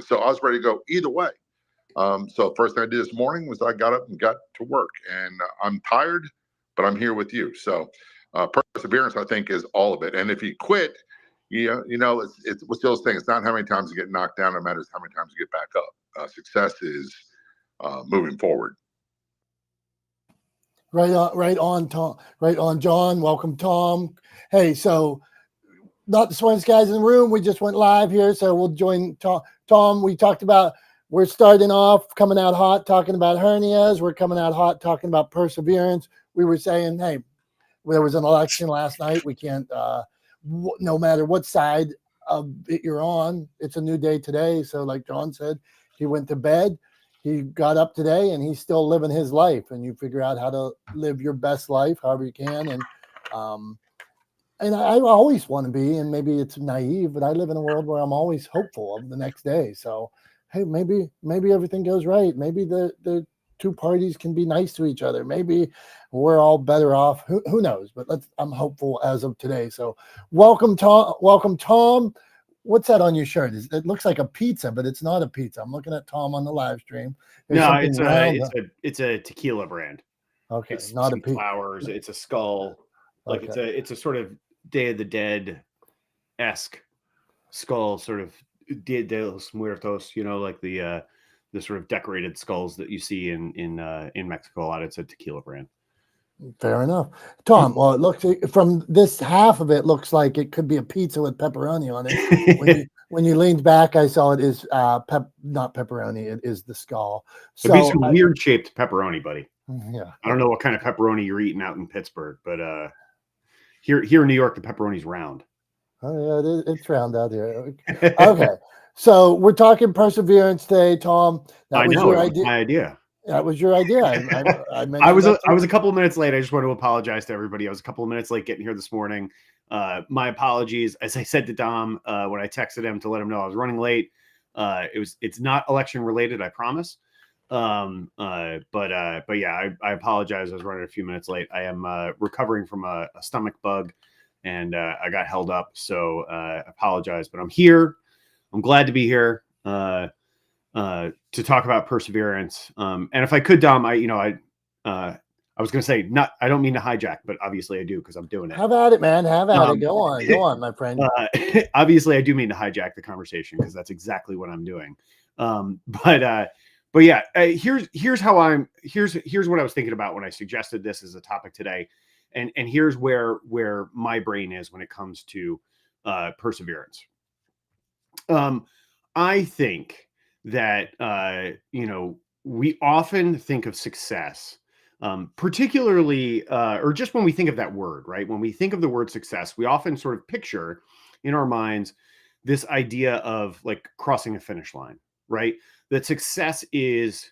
business. So I was ready to go either way. So first thing I did this morning was I got up and got to work, and I'm tired, but I'm here with you. So perseverance, I think, is all of it. And if you quit, it's what's those things. It's not how many times you get knocked down; it matters how many times you get back up. Success is moving forward. Right on, Tom. Right on, John. Welcome, Tom. Hey, so not the smartest guys in the room. We just went live here, so we'll join Tom. Tom, we talked about, we're starting off coming out hot talking about hernias. We're coming out hot talking about perseverance. We were saying, hey, there was an election last night. We can't, no matter what side of it you're on, it's a new day today. So like John said, he went to bed. He got up today and he's still living his life, and you figure out how to live your best life however you can. And I always want to be, and maybe it's naive, but I live in a world where I'm always hopeful of the next day. So, hey, maybe everything goes right. Maybe the two parties can be nice to each other. Maybe we're all better off. Who knows? But I'm hopeful as of today. So welcome, Tom. Welcome, Tom. What's that on your shirt? It looks like a pizza, but it's not a pizza. I'm looking at Tom on the live stream. There's it's a tequila brand. Okay, it's not a pizza. Flowers. It's a skull. Like okay. It's a sort of Day of the Dead-esque skull, sort of Dia de los Muertos. Like the sort of decorated skulls that you see in Mexico a lot. It's a tequila brand. Fair enough, Tom. Well, it looks from this half of it looks like it could be a pizza with pepperoni on it. When you leaned back, I saw it is not pepperoni. It is the skull. So it'd be some weird shaped pepperoni, buddy. Yeah, I don't know what kind of pepperoni you're eating out in Pittsburgh, but here in New York, the pepperoni's round. Oh yeah, it's round out here. Okay, so we're talking perseverance today, Tom. That was your idea. My idea. That was your idea. I was a couple of minutes late. I just want to apologize to everybody. I was a couple of minutes late getting here this morning. My apologies. As I said to Dom when I texted him to let him know I was running late, it's not election related, I promise. But yeah, I apologize. I was running a few minutes late. I am recovering from a stomach bug, and I got held up. So I apologize, but I'm here. I'm glad to be here. To talk about perseverance. And if I could, Dom, I was going to say, I don't mean to hijack, but obviously I do because I'm doing it. Have at it, man. Have at it. Go on, my friend. Obviously I do mean to hijack the conversation because that's exactly what I'm doing. But yeah, here's what I was thinking about when I suggested this as a topic today. And here's where my brain is when it comes to perseverance. I think that we often think of success, particularly or just when we think of that word, right? When we think of the word success, we often sort of picture in our minds this idea of like crossing a finish line, right? That success is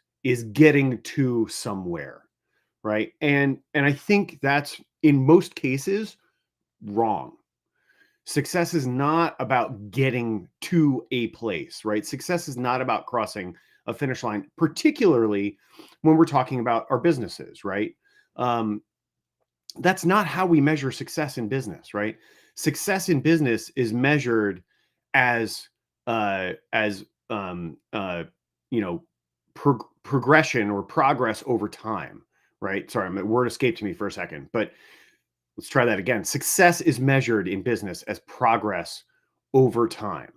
getting to somewhere, right? And I think that's in most cases wrong. Success is not about getting to a place, right? Success is not about crossing a finish line, particularly when we're talking about our businesses, right? That's not how we measure success in business, right? Success in business is measured as progression or progress over time, right? Sorry, my word escaped me for a second, but let's try that again. Success is measured in business as progress over time,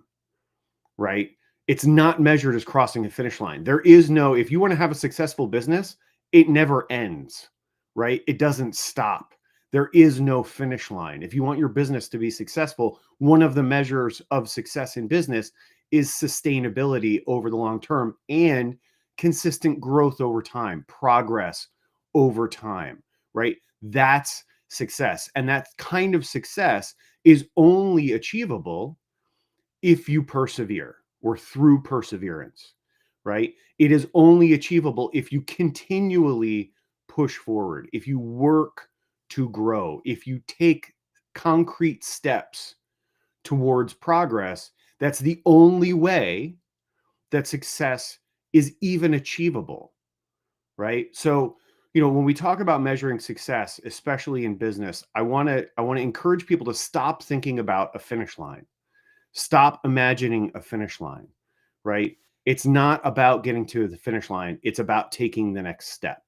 right? It's not measured as crossing a finish line. There is no, if you want to have a successful business, it never ends, right? It doesn't stop. There is no finish line. If you want your business to be successful, one of the measures of success in business is sustainability over the long term and consistent growth over time, progress over time, right? That's success. And that kind of success is only achievable if you persevere or through perseverance, right? It is only achievable if you continually push forward, if you work to grow, if you take concrete steps towards progress. That's the only way that success is even achievable, right? So, when we talk about measuring success, especially in business, I want to encourage people to stop thinking about a finish line. Stop imagining a finish line, right? It's not about getting to the finish line. It's about taking the next step,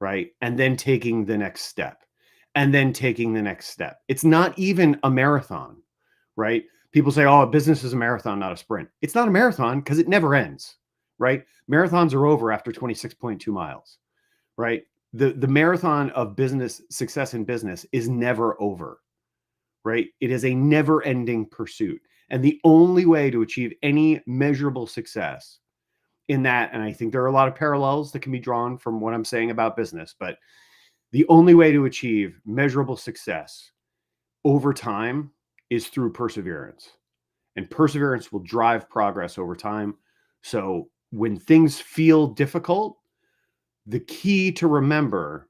right? And then taking the next step, and then taking the next step. It's not even a marathon, right? People say, oh, a business is a marathon, not a sprint. It's not a marathon because it never ends, right? Marathons are over after 26.2 miles, right? The marathon of business success in business is never over, right? It is a never ending pursuit. And the only way to achieve any measurable success in that, and I think there are a lot of parallels that can be drawn from what I'm saying about business, but the only way to achieve measurable success over time is through perseverance. And perseverance will drive progress over time. So when things feel difficult, the key to remember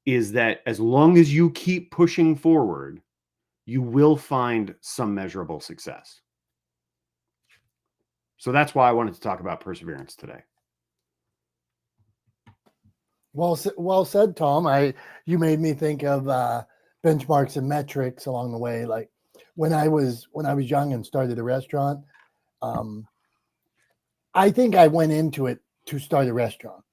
is that as long as you keep pushing forward, you will find some measurable success. So that's why I wanted to talk about perseverance today. Well said, Tom. You made me think of benchmarks and metrics along the way. Like when I was young and started a restaurant, I think I went into it to start a restaurant.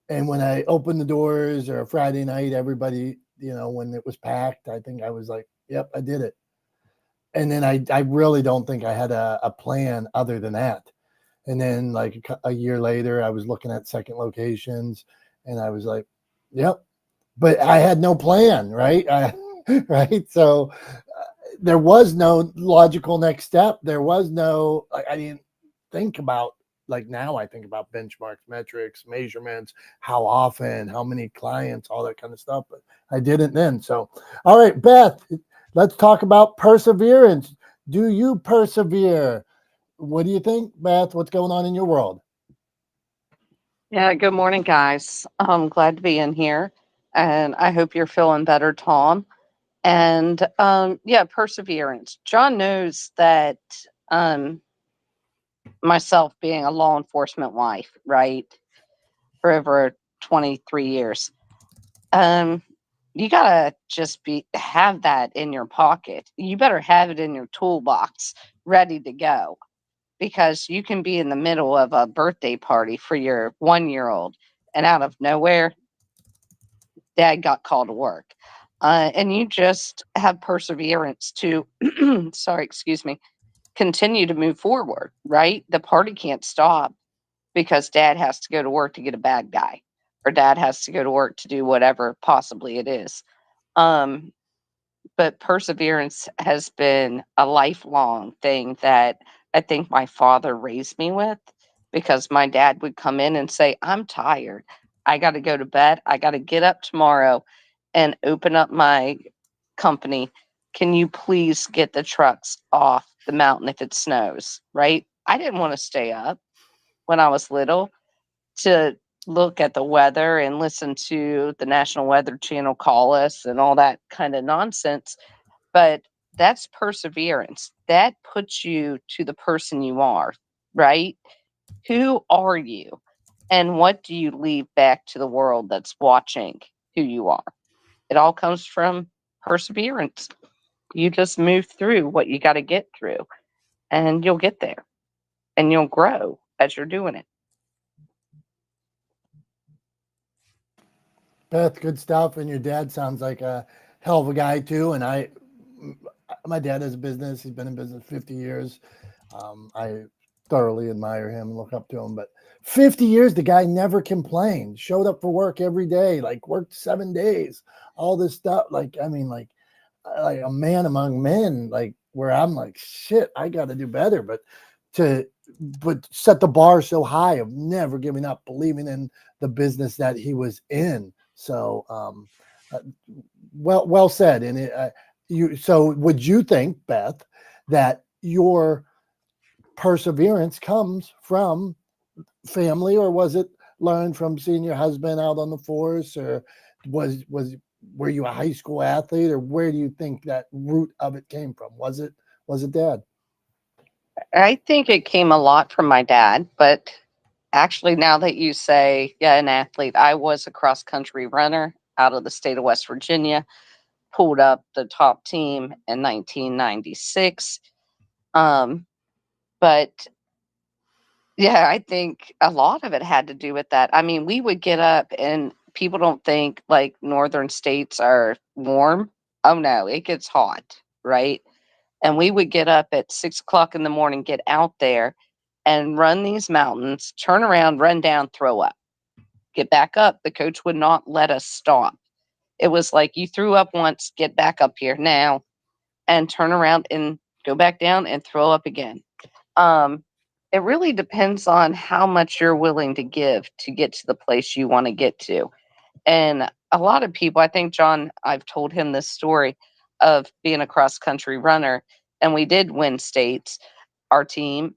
And when I opened the doors or a Friday night, everybody, when it was packed, I think I was like, yep, I did it. And then I really don't think I had a plan other than that. And then like a year later, I was looking at second locations and I was like, yep, but I had no plan, right? Right. So there was no logical next step. There was no, I didn't think about, like now I think about benchmarks, metrics, measurements, how often, how many clients, all that kind of stuff, but I didn't then. So, all right, Beth, let's talk about perseverance. Do you persevere? What do you think, Beth? What's going on in your world? Yeah, good morning, guys. I'm glad to be in here, and I hope you're feeling better, Tom. And yeah, perseverance. John knows that um, myself being a law enforcement wife, right, for over 23 years. Um, you gotta just have that in your pocket. You better have it in your toolbox, ready to go, because you can be in the middle of a birthday party for your 1 year old, and out of nowhere dad got called to work. And you just have perseverance to, sorry, excuse me, continue to move forward, right? The party can't stop because dad has to go to work to get a bad guy, or dad has to go to work to do whatever possibly it is. Um, but perseverance has been a lifelong thing that I think my father raised me with, because my dad would come in and say, I'm tired. I got to go to bed. I got to get up tomorrow and open up my company. Can you please get the trucks off the mountain if it snows? Right? I didn't want to stay up when I was little to look at the weather and listen to the National Weather Channel call us and all that kind of nonsense, but that's perseverance. That puts you to the person you are, right? Who are you? And what do you leave back to the world that's watching who you are? It all comes from perseverance. You just move through what you got to get through, and you'll get there, and you'll grow as you're doing it. Beth, good stuff. And your dad sounds like a hell of a guy too. And my dad has a business. He's been in business 50 years. I thoroughly admire him and look up to him. But 50 years, the guy never complained. Showed up for work every day, like worked 7 days, all this stuff. Like, I mean, like a man among men, like where I'm like, shit, I got to do better. But set the bar so high of never giving up, believing in the business that he was in. So, well said. And so would you think, Beth, that your perseverance comes from family, or was it learned from seeing your husband out on the force, or were you a high school athlete, or where do you think that root of it came from? Was it dad? I think it came a lot from my dad, but actually, now that you say, yeah, an athlete, I was a cross country runner out of the state of West Virginia, pulled up the top team in 1996. But Yeah, I think a lot of it had to do with that. I mean, we would get up and people don't think like northern states are warm. Oh no, it gets hot, right? And we would get up at 6 o'clock in the morning, get out there and run these mountains, turn around, run down, throw up, get back up. The coach would not let us stop. It was like you threw up once, get back up here now and turn around and go back down and throw up again. Um, it really depends on how much you're willing to give to get to the place you want to get to. And a lot of people, I think John, I've told him this story of being a cross country runner, and we did win states, our team,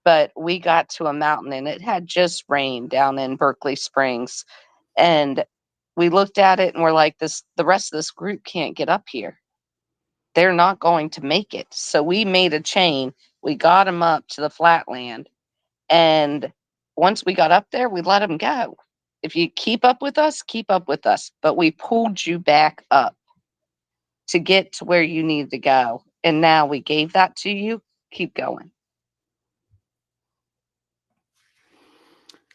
but we got to a mountain and it had just rained down in Berkeley Springs. And we looked at it and we're like, the rest of this group can't get up here. They're not going to make it. So we made a chain. We got them up to the flatland. And once we got up there, we let them go. If you keep up with us, keep up with us. But we pulled you back up to get to where you need to go. And now we gave that to you. Keep going.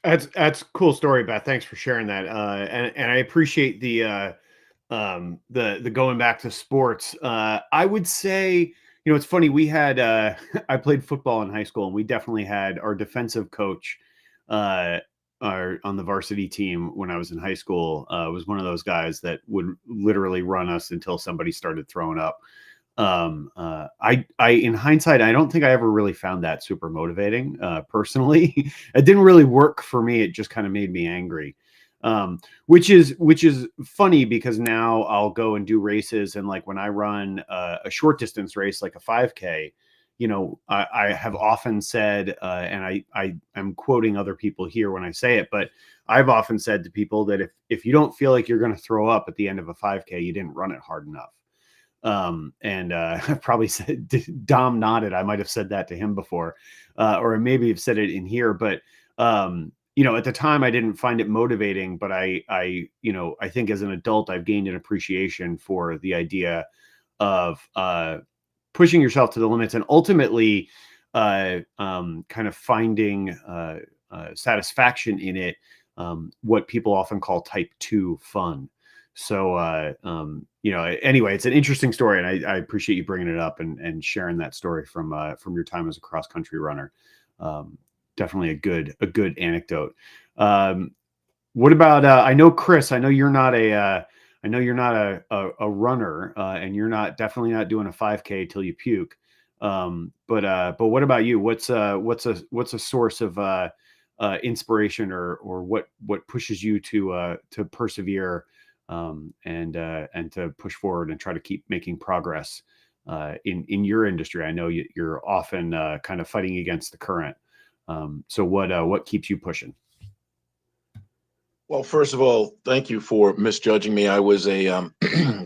That's a cool story, Beth. Thanks for sharing that. And I appreciate the going back to sports. I would say, it's funny. We had I played football in high school, and we definitely had our defensive coach on the varsity team when I was in high school. Was one of those guys that would literally run us until somebody started throwing up. I in hindsight, I don't think I ever really found that super motivating. Personally, it didn't really work for me. It just kind of made me angry. Which is funny because now I'll go and do races, and like when I run a short distance race, like a 5K, I have often said, and I am quoting other people here when I say it, but I've often said to people that if you don't feel like you're going to throw up at the end of a 5K, you didn't run it hard enough. I've probably said, Dom nodded. I might have said that to him before, or maybe have said it in here, but, at the time I didn't find it motivating, but I think as an adult, I've gained an appreciation for the idea of, pushing yourself to the limits and ultimately, kind of finding, satisfaction in it. What people often call type 2 fun. So, anyway, it's an interesting story, and I appreciate you bringing it up and sharing that story from your time as a cross country runner. Definitely a good anecdote. What about, I know, Chris, I know you're not a runner, and you're definitely not doing a 5K till you puke. But what about you? What's a source of, inspiration or what pushes you to persevere, and to push forward and try to keep making progress in your industry? I know you're often kind of fighting against the current. So what keeps you pushing? Well, first of all, thank you for misjudging me. I was a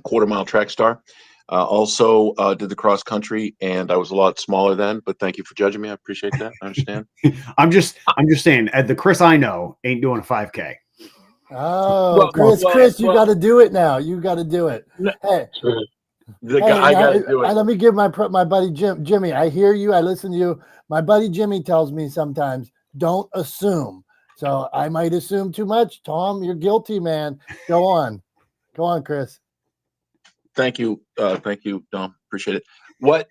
quarter-mile track star. Also did the cross country, and I was a lot smaller then. But thank you for judging me. I appreciate that. I understand. I'm just saying, the Chris I know ain't doing a 5K. Oh, Chris, you got to do it now. You got to do it. Hey, I got to do it. Let me give my buddy Jimmy. I hear you. I listen to you. My buddy Jimmy tells me sometimes, don't assume. So I might assume too much. Tom, you're guilty, man. Go on, Chris. Thank you, Dom. Appreciate it. What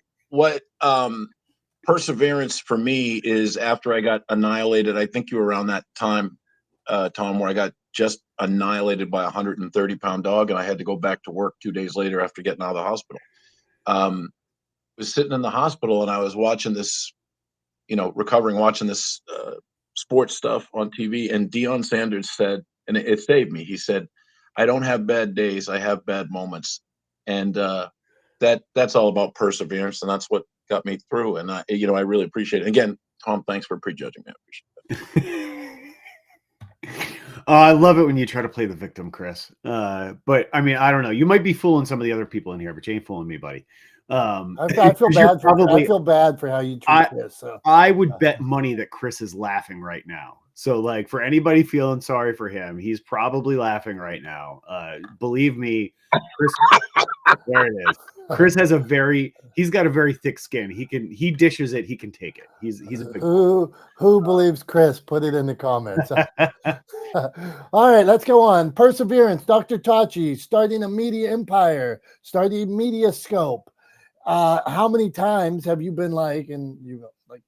perseverance for me is after I got annihilated. I think you were around that time, Tom, where I got just annihilated by a 130-pound dog, and I had to go back to work 2 days later after getting out of the hospital. I was sitting in the hospital and I was watching this, recovering, watching this sports stuff on TV, and Deion Sanders said, and it saved me. He said, "I don't have bad days, I have bad moments," and that's all about perseverance, and that's what got me through. And I really appreciate it. Again, Tom, thanks for prejudging me. I appreciate that. I love it when you try to play the victim, Chris. But I mean, I don't know. You might be fooling some of the other people in here, but you ain't fooling me, buddy. I feel bad for how you treat Chris. So I would bet money that Chris is laughing right now. So, like, for anybody feeling sorry for him, he's probably laughing right now. Believe me, There it is. Chris has he's got a very thick skin. He dishes it, he can take it. He's a big Who believes Chris? Put it in the comments. All right, let's go on. Perseverance, Dr. Tachi, starting a media empire, starting Media Scope. How many times have you been like, and you like,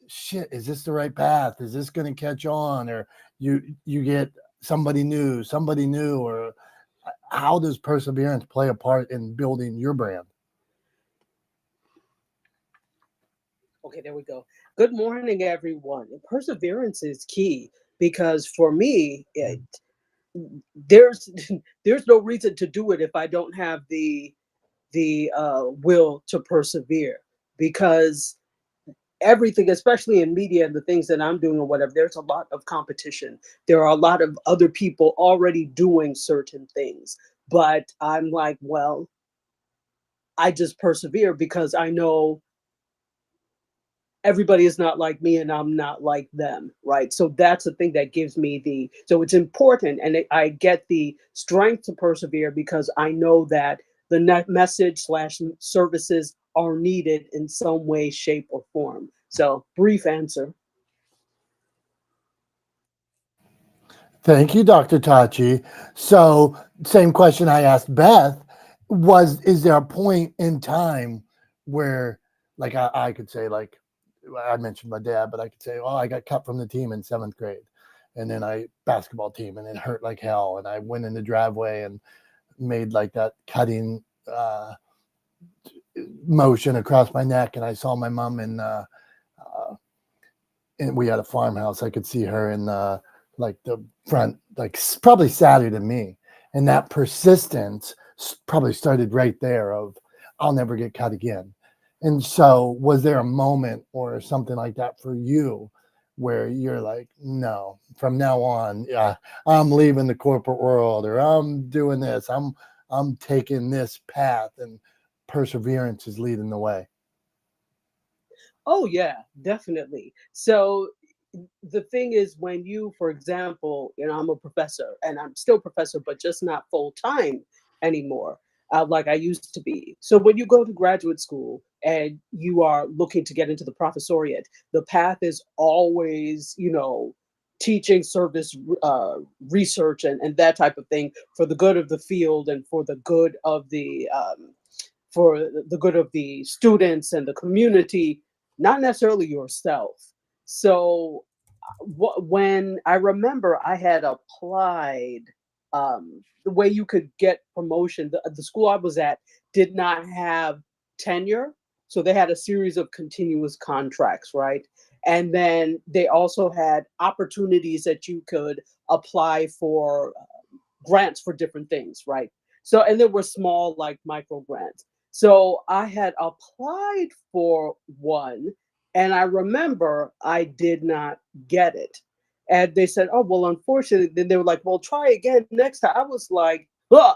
shit, is this the right path? Is this going to catch on? Or you get somebody new, or how does perseverance play a part in building your brand? Okay, there we go. Good morning, everyone. Perseverance is key because for me, there's no reason to do it if I don't have the will to persevere, because everything, especially in media and the things that I'm doing or whatever, there's a lot of competition. There are a lot of other people already doing certain things, but I'm like, well, I just persevere because I know everybody is not like me and I'm not like them, right? So that's the thing that gives me so it's important, and I get the strength to persevere because I know that the net message / services are needed in some way, shape, or form. So brief answer. Thank you, Dr. Tachi. So same question I asked Beth is there a point in time where, like, I could say, like, I mentioned my dad, but I could say, oh, I got cut from the team in 7th grade, and then basketball team, and it hurt like hell. And I went in the driveway and made like that cutting motion across my neck. And I saw my mom and we had a farmhouse. I could see her in like the front, like probably sadder than me. And that persistence probably started right there of, I'll never get cut again. And so was there a moment or something like that for you where you're like, no, from now on, I'm leaving the corporate world, or I'm doing this, I'm taking this path, and perseverance is leading the way? Oh yeah, definitely. So the thing is, when you, for example, I'm a professor and I'm still a professor, but just not full time anymore, like I used to be. So when you go to graduate school and you are looking to get into the professoriate, the path is always, teaching, service, research, and that type of thing for the good of the field and for the good of the students and the community, not necessarily yourself. So when I remember I had applied, the way you could get promotion, the school I was at did not have tenure. So they had a series of continuous contracts, right? And then they also had opportunities that you could apply for grants for different things, right? So, and there were small, like, micro grants. So I had applied for one, and I remember I did not get it. And they said, oh, well, unfortunately, then they were like, well, try again next time. I was like, huh,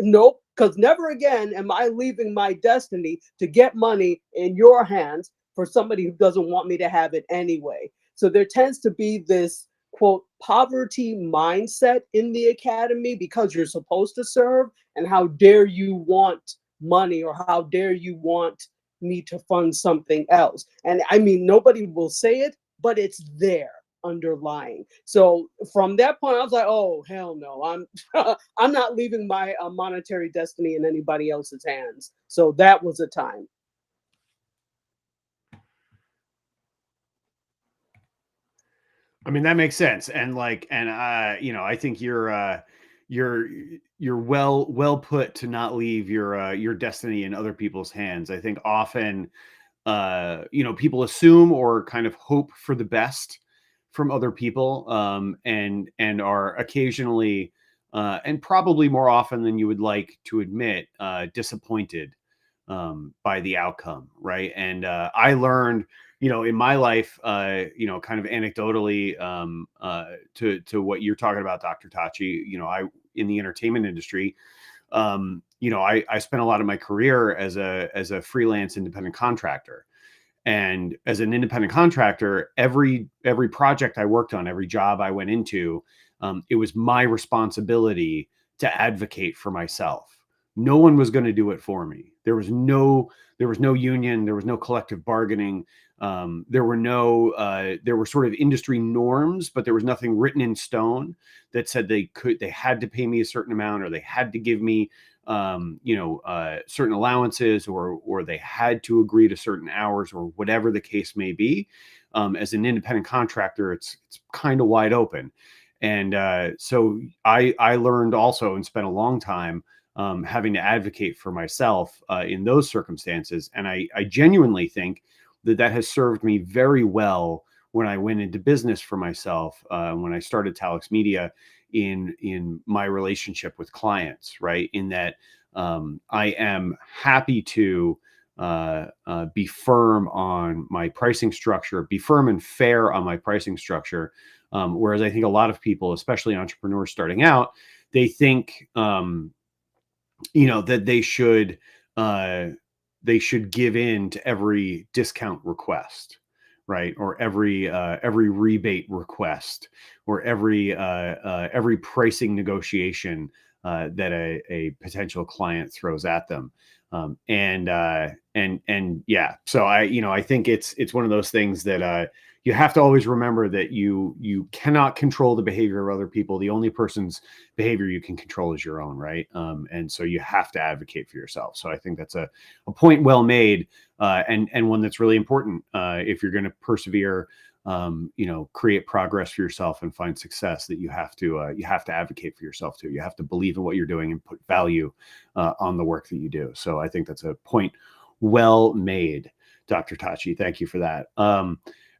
nope, because never again am I leaving my destiny to get money in your hands for somebody who doesn't want me to have it anyway. So there tends to be this, quote, poverty mindset in the academy because you're supposed to serve, and how dare you want money, or how dare you want me to fund something else. And I mean, nobody will say it, but it's there underlying. So from that point, I was like, oh, hell no, I'm not leaving my monetary destiny in anybody else's hands. So that was a time. I mean, that makes sense. And I think you're well put to not leave your destiny in other people's hands. I think often, people assume or kind of hope for the best from other people, and are occasionally, and probably more often than you would like to admit, disappointed by the outcome, right? And I learned, in my life, kind of anecdotally, to what you're talking about, Dr. Tachi, I, in the entertainment industry, I spent a lot of my career as a freelance independent contractor. And as an independent contractor, every project I worked on, every job I went into, it was my responsibility to advocate for myself, No one was going to do it for me. There was no union. There was no collective bargaining. There were sort of industry norms, but there was nothing written in stone that said they had to pay me a certain amount, or they had to give me, certain allowances, or they had to agree to certain hours, or whatever the case may be. As an independent contractor, it's kind of wide open. And so I learned also, and spent a long time having to advocate for myself in those circumstances. And I genuinely think that has served me very well when I went into business for myself, when I started Talex Media, in my relationship with clients, right? In that I am happy to be firm on my pricing structure, be firm and fair on my pricing structure. Whereas I think a lot of people, especially entrepreneurs starting out, they think, that they should give in to every discount request, right? Or every rebate request, or every pricing negotiation that a potential client throws at them. And yeah, so I think it's one of those things that you have to always remember that you cannot control the behavior of other people. The only person's behavior you can control is your own, right? And so you have to advocate for yourself. So I think that's a point well made, and one that's really important if you're going to persevere, create progress for yourself and find success. That you have to advocate for yourself too. You have to believe in what you're doing and put value on the work that you do. So I think that's a point well made, Dr. Tachi. Thank you for that.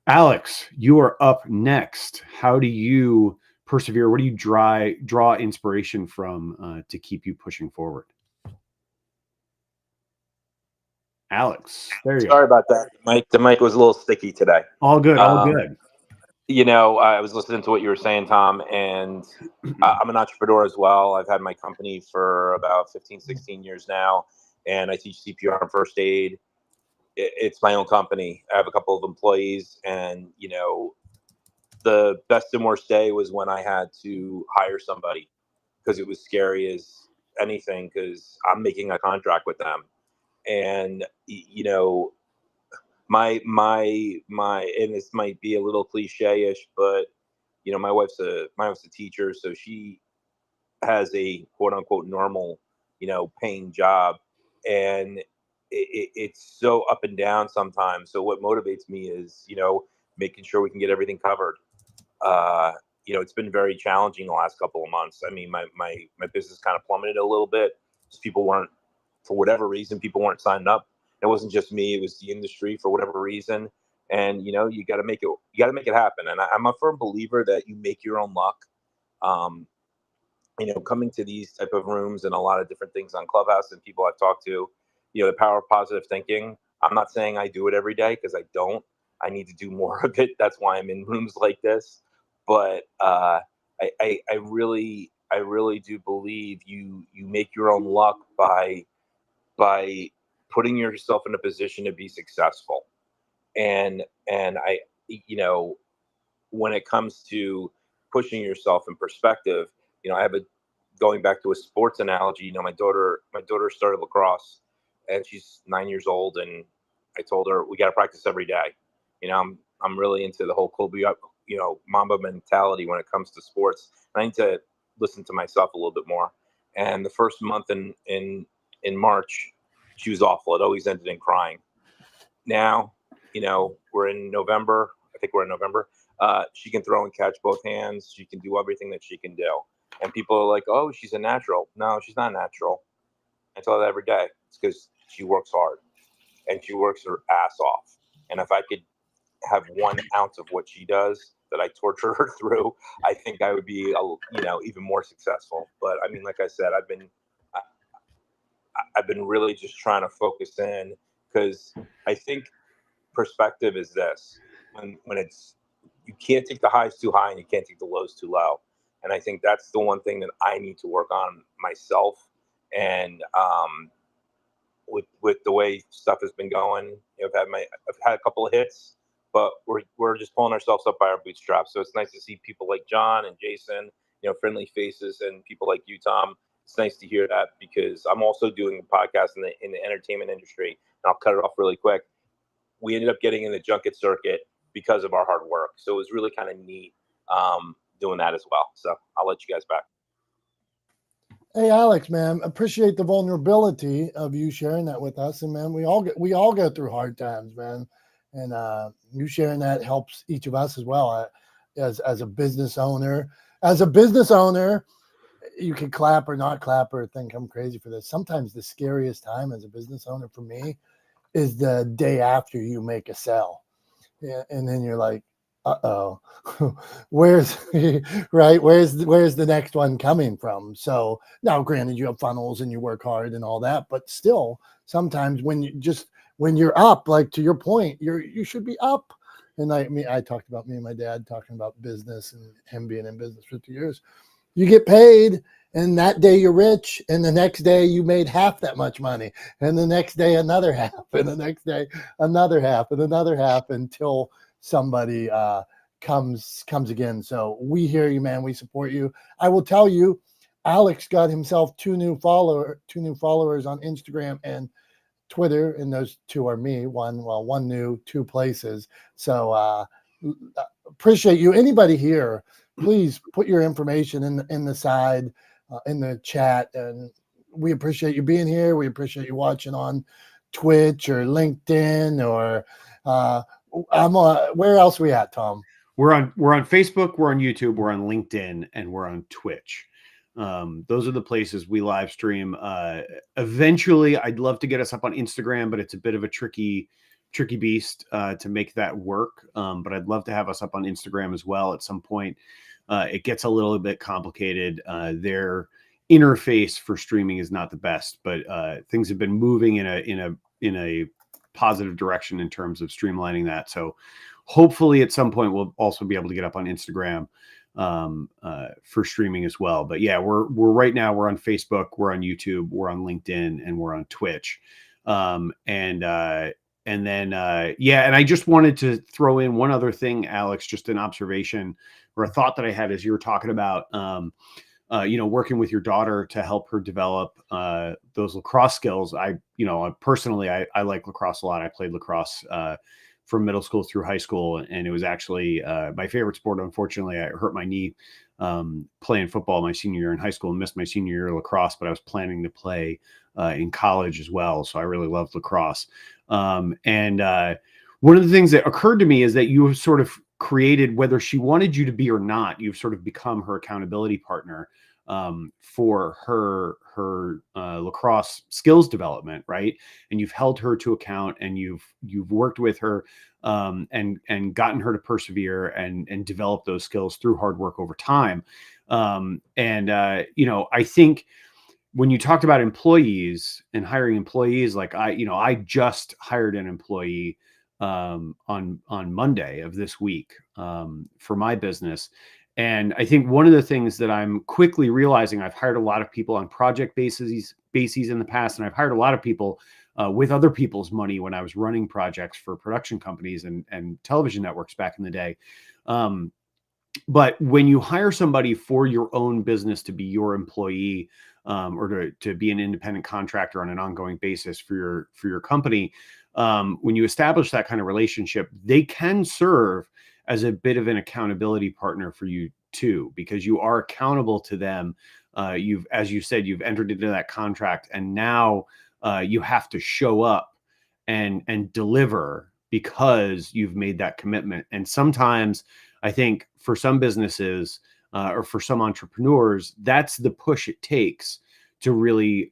Alex, you are up next. How do you persevere? What do you draw inspiration from to keep you pushing forward? Alex, there you Sorry are. about that. The mic was a little sticky today. All good, all good. I was listening to what you were saying, Tom, and I'm an entrepreneur as well. I've had my company for about 15, 16 years now, and I teach CPR and first aid. It's my own company. I have a couple of employees, and the best and worst day was when I had to hire somebody, because it was scary as anything, because I'm making a contract with them. And my and this might be a little cliche-ish, but my wife's a teacher, so she has a quote unquote normal paying job, and it's so up and down sometimes. So what motivates me is making sure we can get everything covered. It's been very challenging the last couple of months. I mean, my business kind of plummeted a little bit. Just people weren't, for whatever reason, people weren't signing up. It wasn't just me; it was the industry for whatever reason. And you got to make it happen. And I'm a firm believer that you make your own luck. Coming to these type of rooms and a lot of different things on Clubhouse and people I've talked to, the power of positive thinking. I'm not saying I do it every day, because I don't. I need to do more of it. That's why I'm in rooms like this. But I really do believe you make your own luck by putting yourself in a position to be successful. And I, when it comes to pushing yourself in perspective, I have going back to a sports analogy. My daughter started lacrosse, and she's 9 years old, and I told her we got to practice every day. I'm really into the whole Kobe, Mamba mentality when it comes to sports. And I need to listen to myself a little bit more. And the first month in March, she was awful. It always ended in crying. Now, we're in November. I think we're in November. She can throw and catch both hands. She can do everything that she can do. And people are like, "Oh, she's a natural." No, she's not natural. I tell her that every day. It's because she works hard, and she works her ass off. And if I could have 1 ounce of what she does that I torture her through, I think I would be, even more successful. But I mean, like I said, I've been really just trying to focus in, because I think perspective is this: when it's, you can't take the highs too high and you can't take the lows too low. And I think that's the one thing that I need to work on myself. And with the way stuff has been going, I've had a couple of hits, but we're just pulling ourselves up by our bootstraps. So it's nice to see people like John and Jason, friendly faces, and people like you, Tom, it's nice to hear that, because I'm also doing a podcast in the entertainment industry, and I'll cut it off really quick. We ended up getting in the junket circuit because of our hard work. So it was really kind of neat doing that as well. So I'll let you guys back. Hey, Alex, man, appreciate the vulnerability of you sharing that with us. And man, we all go through hard times, man. And you sharing that helps each of us as well. As a business owner, you can clap or not clap or think I'm crazy for this. Sometimes the scariest time as a business owner for me is the day after you make a sale. Yeah, and then you're like, uh-oh, where's the next one coming from? So now granted you have funnels and you work hard and all that, but still sometimes when you're up, like to your point, you should be up. And I talked about me and my dad talking about business and him being in business 50 years. You get paid, and that day you're rich, and the next day you made half that much money, and the next day another half, and the next day another half, and another half, until somebody comes again. So we hear you, man. We support you. I will tell you, Alex got himself two new followers on Instagram and Twitter, and those two are me. One new, two places. So appreciate you. Anybody here, please put your information in the side, in the chat, and we appreciate you being here. We appreciate you watching on Twitch or LinkedIn or where else are we at, Tom? We're on Facebook, we're on YouTube, we're on LinkedIn, and we're on Twitch. Those are the places we live stream. Eventually, I'd love to get us up on Instagram, but it's a bit of a tricky beast to make that work. But I'd love to have us up on Instagram as well at some point. It gets a little bit complicated. Their interface for streaming is not the best, but things have been moving in a positive direction in terms of streamlining that. So hopefully at some point we'll also be able to get up on Instagram for streaming as well. But yeah, we're right now, we're on Facebook, we're on YouTube, we're on LinkedIn, and we're on Twitch. And then and I just wanted to throw in one other thing, Alex, just an observation or a thought that I had as you were talking about working with your daughter to help her develop those lacrosse skills. Personally, I like lacrosse a lot. I played lacrosse from middle school through high school, and it was actually my favorite sport. Unfortunately, I hurt my knee playing football my senior year in high school and missed my senior year of lacrosse, but I was planning to play in college as well. So I really loved lacrosse. And one of the things that occurred to me is that you have sort of created, whether she wanted you to be or not, you've sort of become her accountability partner for her lacrosse skills development, right? And you've held her to account, and you've worked with her and gotten her to persevere and develop those skills through hard work over time. I think when you talked about employees and hiring employees, like I just hired an employee on Monday of this week for my business. And I think one of the things that I'm quickly realizing, I've hired a lot of people on project bases in the past, and I've hired a lot of people with other people's money when I was running projects for production companies and television networks back in the day. But when you hire somebody for your own business to be your employee, or to be an independent contractor on an ongoing basis for your company, when you establish that kind of relationship, they can serve as a bit of an accountability partner for you too, because you are accountable to them. As you said, you've entered into that contract, and now you have to show up and deliver because you've made that commitment. And sometimes I think for some businesses or for some entrepreneurs, that's the push it takes to really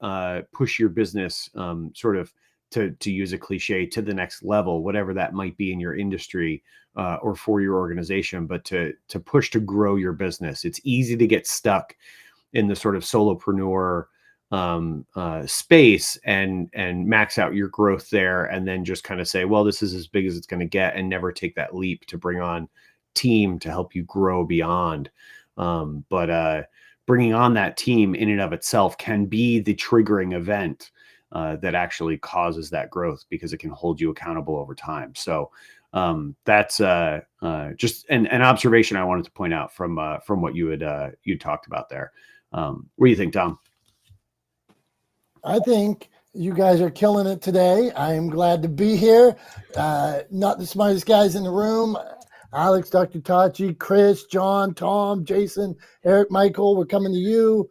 push your business sort of, to use a cliche, to the next level, whatever that might be in your industry or for your organization, but to push to grow your business. It's easy to get stuck in the sort of solopreneur space and max out your growth there, and then just kind of say, well, this is as big as it's going to get, and never take that leap to bring on team to help you grow beyond. But bringing on that team in and of itself can be the triggering event that actually causes that growth, because it can hold you accountable over time. So that's just an observation I wanted to point out from what you talked about there. What do you think, Tom? I think you guys are killing it today. I am glad to be here. Not the smartest guys in the room. Alex, Dr. Tachi, Chris, John, Tom, Jason, Eric, Michael, we're coming to you.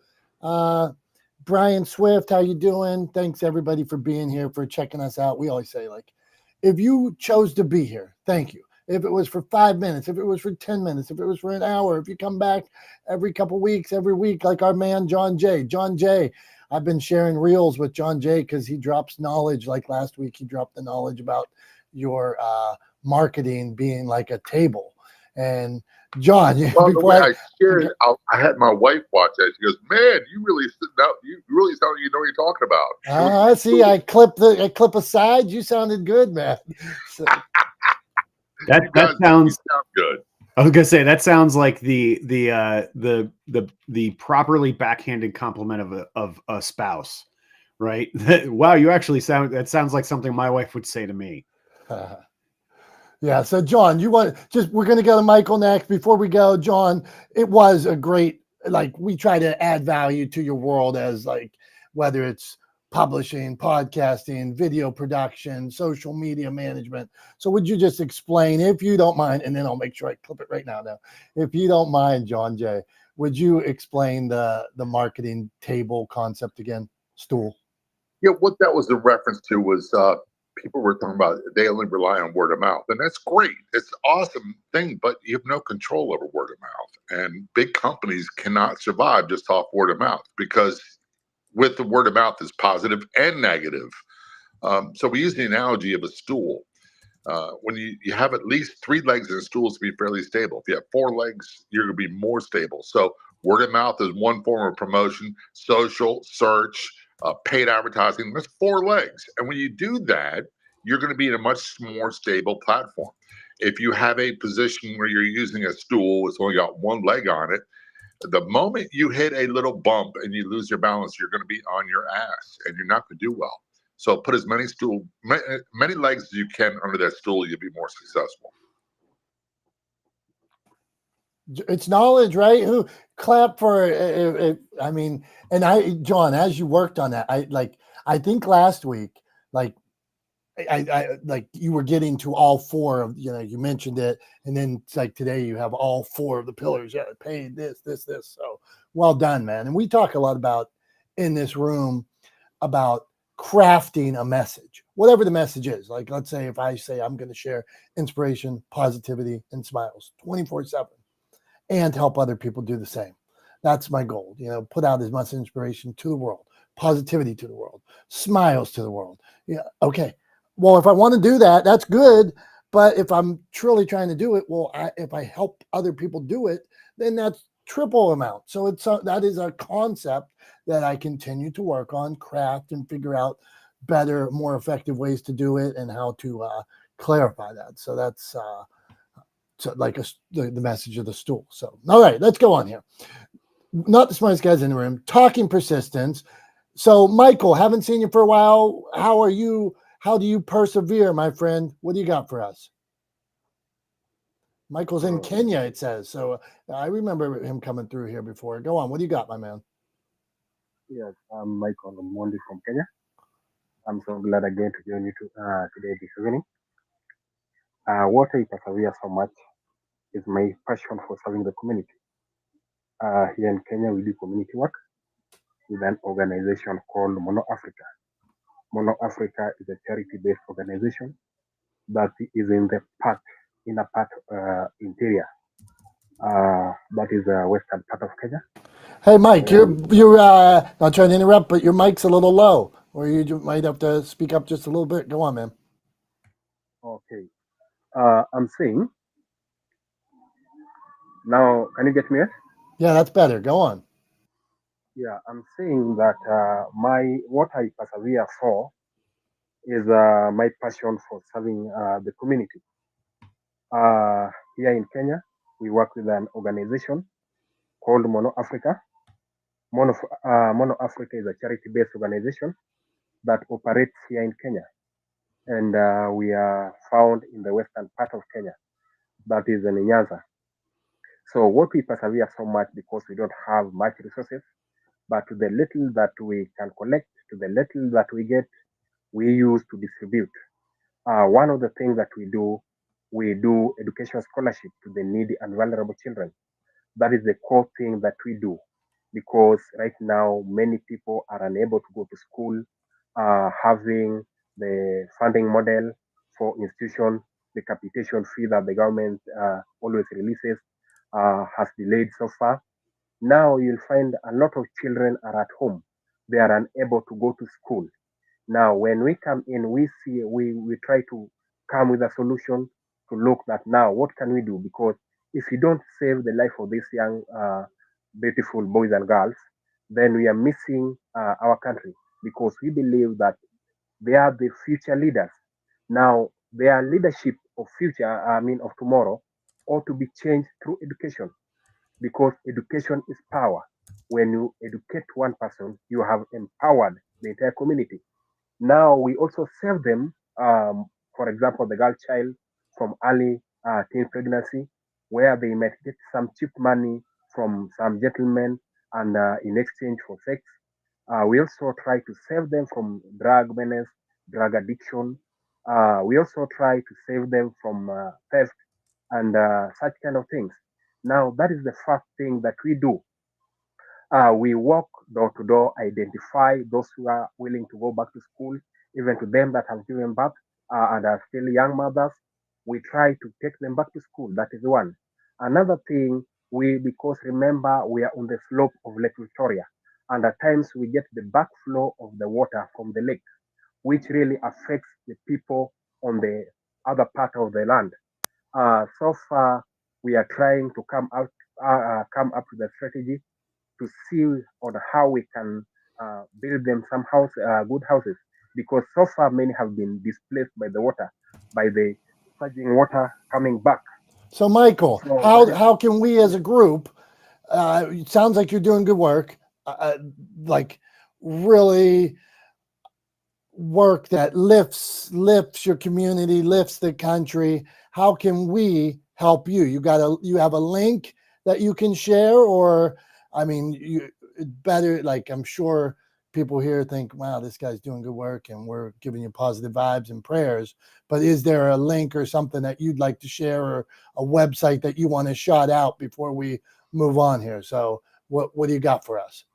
Brian Swift, how you doing? Thanks everybody for being here, for checking us out. We always say, like, if you chose to be here, thank you. If it was for 5 minutes, if it was for 10 minutes, if it was for an hour, if you come back every couple weeks, every week, like our man John Jay. John Jay, I've been sharing reels with John Jay because he drops knowledge. Like last week, he dropped the knowledge about your marketing being like a table. And John, Well, the way I shared, I had my wife watch that. She goes, "Man, you really sound like you know what you're talking about." See, I clip aside. You sounded good, man. So, That sounds good. I was gonna say that sounds like the properly backhanded compliment of a spouse, right? Wow, you actually that sounds like something my wife would say to me. Yeah. So, John, we're going to go to Michael next. Before we go, John, it was a great, like, we try to add value to your world as, like, whether it's publishing, podcasting, video production, social media management. So would you just explain, if you don't mind, and then I'll make sure I clip it right now. If you don't mind, John Jay, would you explain the marketing table concept again? Stool. Yeah, what that was the reference to was people were talking about they only rely on word of mouth, and that's great. It's an awesome thing, but you have no control over word of mouth, and big companies cannot survive just off word of mouth, because with the word of mouth is positive and negative. So we use the analogy of a stool. When you have at least 3 legs in a stool to be fairly stable. If you have 4 legs, you're going to be more stable. So word of mouth is one form of promotion, social, search, paid advertising. That's 4 legs. And when you do that, you're going to be in a much more stable platform. If you have a position where you're using a stool, it's only got 1 leg on it, the moment you hit a little bump and you lose your balance, you're going to be on your ass and you're not going to do well. So put as many legs as you can under that stool, you'll be more successful. It's knowledge, right? Who clap for I mean, and John, as you worked on that, I think last week, like I like you were getting to all 4 of, you mentioned it, and then it's like today you have all 4 of the pillars. Yeah, paid this. So well done, man. And we talk a lot about in this room about crafting a message, whatever the message is. Like, let's say if I say I'm going to share inspiration, positivity, and smiles 24/7 and help other people do the same. That's my goal, put out as much inspiration to the world, positivity to the world, smiles to the world. Yeah. Okay. Well, if I want to do that, that's good. But if I'm truly trying to do it, if I help other people do it, then that's triple amount. So that is a concept that I continue to work on, craft, and figure out better, more effective ways to do it and how to clarify that. So that's like the message of the stool. So, all right, let's go on here. Not the smartest guys in the room, talking persistence. So, Michael, haven't seen you for a while. How are you? How do you persevere, my friend? What do you got for us? Michael's in Kenya, it says. So I remember him coming through here before. Go on. What do you got, my man? Yes, I'm Michael Mondi from Kenya. I'm so glad again to join you today this evening. What I persevere so much is my passion for serving the community. Here in Kenya, we do community work with an organization called Mono Africa. Mono Africa is a charity-based organization that is in the inner part interior. That is the western part of Kenya. Hey, Mike, you're not trying to interrupt, but your mic's a little low, or you might have to speak up just a little bit. Go on, man. Okay. I'm saying now, can you get me? Yeah, that's better. Go on. Yeah, I'm saying that what I persevere for is my passion for serving the community. Here in Kenya, we work with an organization called Mono Africa. Mono Africa is a charity-based organization that operates here in Kenya, and we are found in the western part of Kenya, that is in Nyanza. So what we persevere so much because we don't have much resources, but to the little that we can collect, to the little that we get, we use to distribute. One of the things that we do educational scholarship to the needy and vulnerable children. That is the core thing that we do, because right now many people are unable to go to school, having the funding model for institution, the capitation fee that the government always releases has delayed so far. Now you'll find a lot of children are at home. They are unable to go to school. Now, when we come in, we try to come with a solution to look at now what can we do, because if you don't save the life of these young, beautiful boys and girls, then we are missing our country, because we believe that they are the future leaders. Now, their leadership of future, I mean of tomorrow, ought to be changed through education, because education is power. When you educate one person, you have empowered the entire community. Now we also save them, for example, the girl child from early teen pregnancy, where they might get some cheap money from some gentlemen and in exchange for sex. We also try to save them from drug menace, drug addiction. We also try to save them from theft and such kind of things. Now, that is the first thing that we do. We walk door to door, identify those who are willing to go back to school, even to them that have given birth and are still young mothers. We try to take them back to school. That is one. Another thing, because remember, we are on the slope of Lake Victoria, and at times we get the backflow of the water from the lake, which really affects the people on the other part of the land. So far, we are trying to come up with a strategy to see on how we can build them some good houses, because so far many have been displaced by the water, by the surging water coming back. So, Michael, So how can we as a group? It sounds like you're doing good work. Like really work that lifts your community, lifts the country. How can we help you? You have a link that you can share, or I mean, you better, like, I'm sure people here think, wow, this guy's doing good work and we're giving you positive vibes and prayers. But is there a link or something that you'd like to share, or a website that you want to shout out before we move on here? So what do you got for us?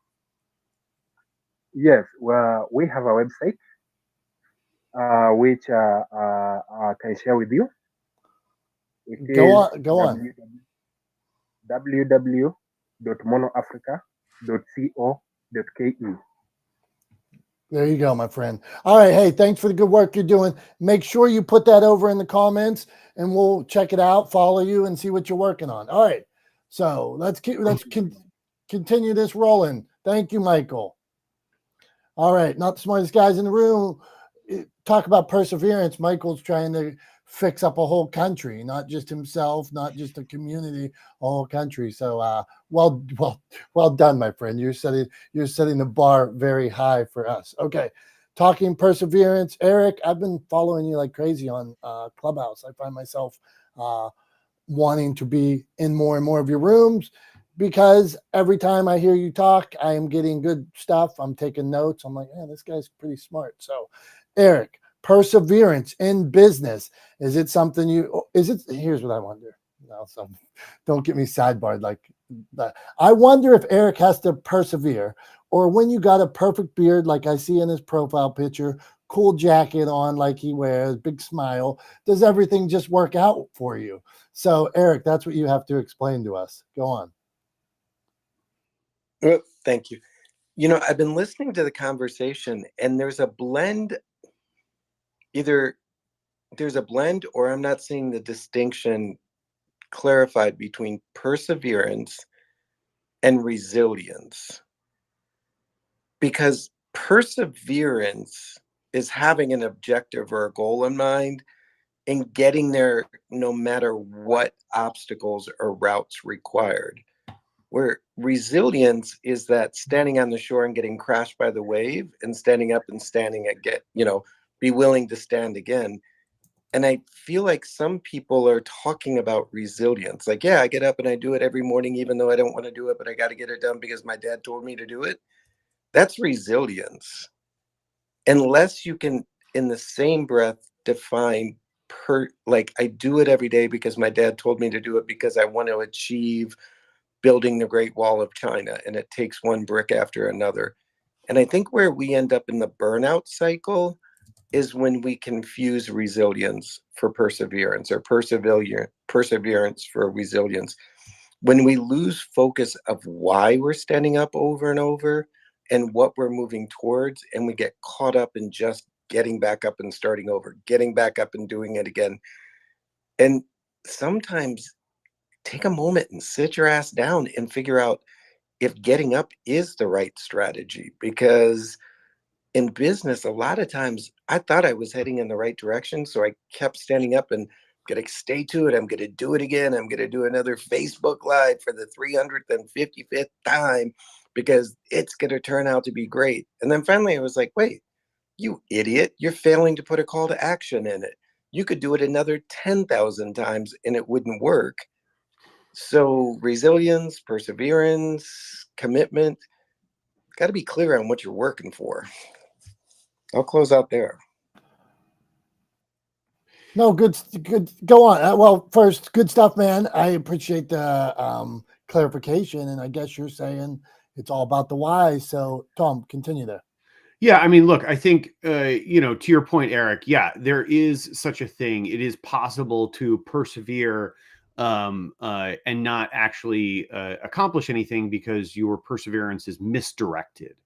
yes, well, we have a website which I can share with you. It is Go on. www.monoafrica.co.ke. There you go, my friend. All right. Hey, thanks for the good work you're doing. Make sure you put that over in the comments and we'll check it out, follow you, and see what you're working on. All right. So let's continue this rolling. Thank you, Michael. All right. Not the smartest guys in the room. Talk about perseverance. Michael's trying to fix up a whole country, not just himself, not just a community, a whole country. So well done, my friend. You're setting the bar very high for us. Okay. Talking perseverance. Eric, I've been following you like crazy on Clubhouse. I find myself wanting to be in more and more of your rooms, because every time I hear you talk, I am getting good stuff. I'm taking notes. I'm like, man, this guy's pretty smart. So, Eric, perseverance in business. Is it something here's what I wonder. No, so don't get me sidebarred like that. I wonder if Eric has to persevere, or when you got a perfect beard, like I see in his profile picture, cool jacket on like he wears, big smile, does everything just work out for you? So, Eric, that's what you have to explain to us. Go on. Well, thank you. I've been listening to the conversation, and there's a blend. Either there's a blend, or I'm not seeing the distinction clarified between perseverance and resilience. Because perseverance is having an objective or a goal in mind and getting there no matter what obstacles or routes required. Where resilience is that standing on the shore and getting crashed by the wave and standing up and be willing to stand again. And I feel like some people are talking about resilience. Like, yeah, I get up and I do it every morning, even though I don't want to do it, but I got to get it done because my dad told me to do it. That's resilience. Unless you can, in the same breath, define like I do it every day because my dad told me to do it because I want to achieve building the Great Wall of China, and it takes one brick after another. And I think where we end up in the burnout cycle is when we confuse resilience for perseverance, or perseverance for resilience. When we lose focus of why we're standing up over and over and what we're moving towards, and we get caught up in just getting back up and starting over, getting back up and doing it again. And sometimes take a moment and sit your ass down and figure out if getting up is the right strategy. Because in business, a lot of times I thought I was heading in the right direction. So I kept standing up and going to stay to it. I'm going to do it again. I'm going to do another Facebook Live for the 355th time because it's going to turn out to be great. And then finally I was like, wait, you idiot, you're failing to put a call to action in it. You could do it another 10,000 times and it wouldn't work. So resilience, perseverance, commitment, got to be clear on what you're working for. I'll close out there. No, good. Go on. Well, first, good stuff, man. I appreciate the clarification, and I guess you're saying it's all about the why. So, Tom, continue there. Yeah, I mean, look, I think, to your point, Eric, yeah, there is such a thing. It is possible to persevere and not actually accomplish anything because your perseverance is misdirected,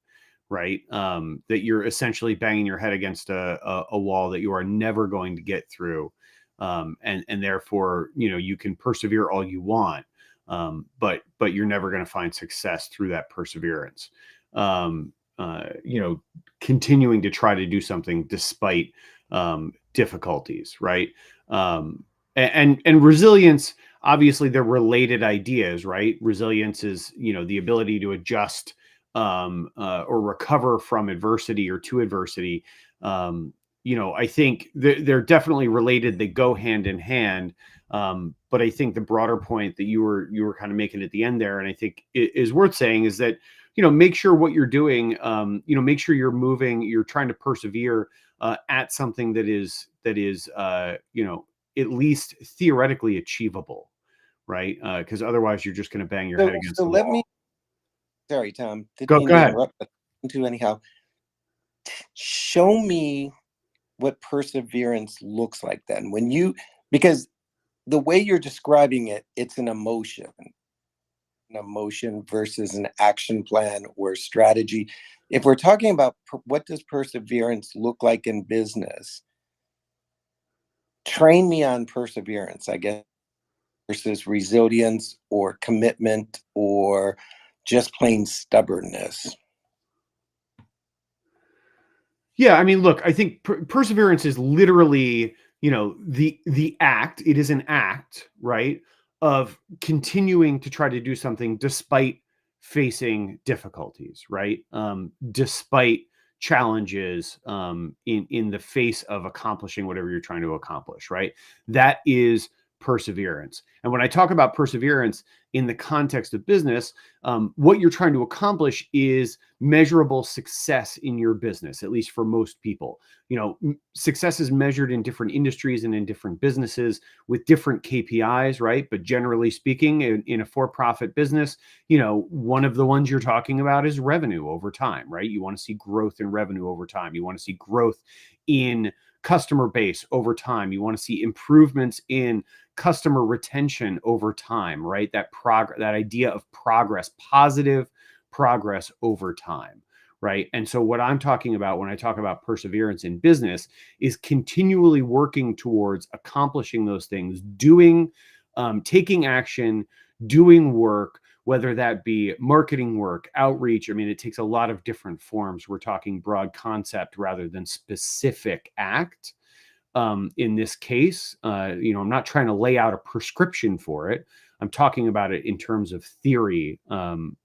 right? That you're essentially banging your head against a wall that you are never going to get through. And therefore, you can persevere all you want, but you're never going to find success through that perseverance. Continuing to try to do something despite difficulties, right? And resilience, obviously, they're related ideas, right? Resilience is, the ability to adjust or recover from adversity or to adversity. I think they're definitely related. They go hand in hand. But I think the broader point that you were kind of making at the end there, and I think it is worth saying, is that make sure what you're doing, make sure you're moving, you're trying to persevere at something that is at least theoretically achievable, right? Because otherwise you're just going to bang your head against the wall. Sorry, Tom. Go ahead. Anyhow, show me what perseverance looks like then. Because the way you're describing it, it's an emotion versus an action plan or strategy. If we're talking about what does perseverance look like in business, train me on perseverance, I guess, versus resilience or commitment or just plain stubbornness. Yeah, I mean, look, I think perseverance is literally, the act. It is an act, right, of continuing to try to do something despite facing difficulties, right? Despite challenges, in the face of accomplishing whatever you're trying to accomplish, right? That is perseverance. And when I talk about perseverance in the context of business, what you're trying to accomplish is measurable success in your business, at least for most people. Success is measured in different industries and in different businesses with different KPIs, right? But generally speaking, in a for-profit business, one of the ones you're talking about is revenue over time, right? You want to see growth in revenue over time. You want to see growth in customer base over time. You want to see improvements in customer retention over time, right? That idea of progress, positive progress over time, right? And so what I'm talking about when I talk about perseverance in business is continually working towards accomplishing those things, taking action, doing work, whether that be marketing work, outreach. I mean, it takes a lot of different forms. We're talking broad concept rather than specific act. In this case, I'm not trying to lay out a prescription for it. I'm talking about it in terms of theory,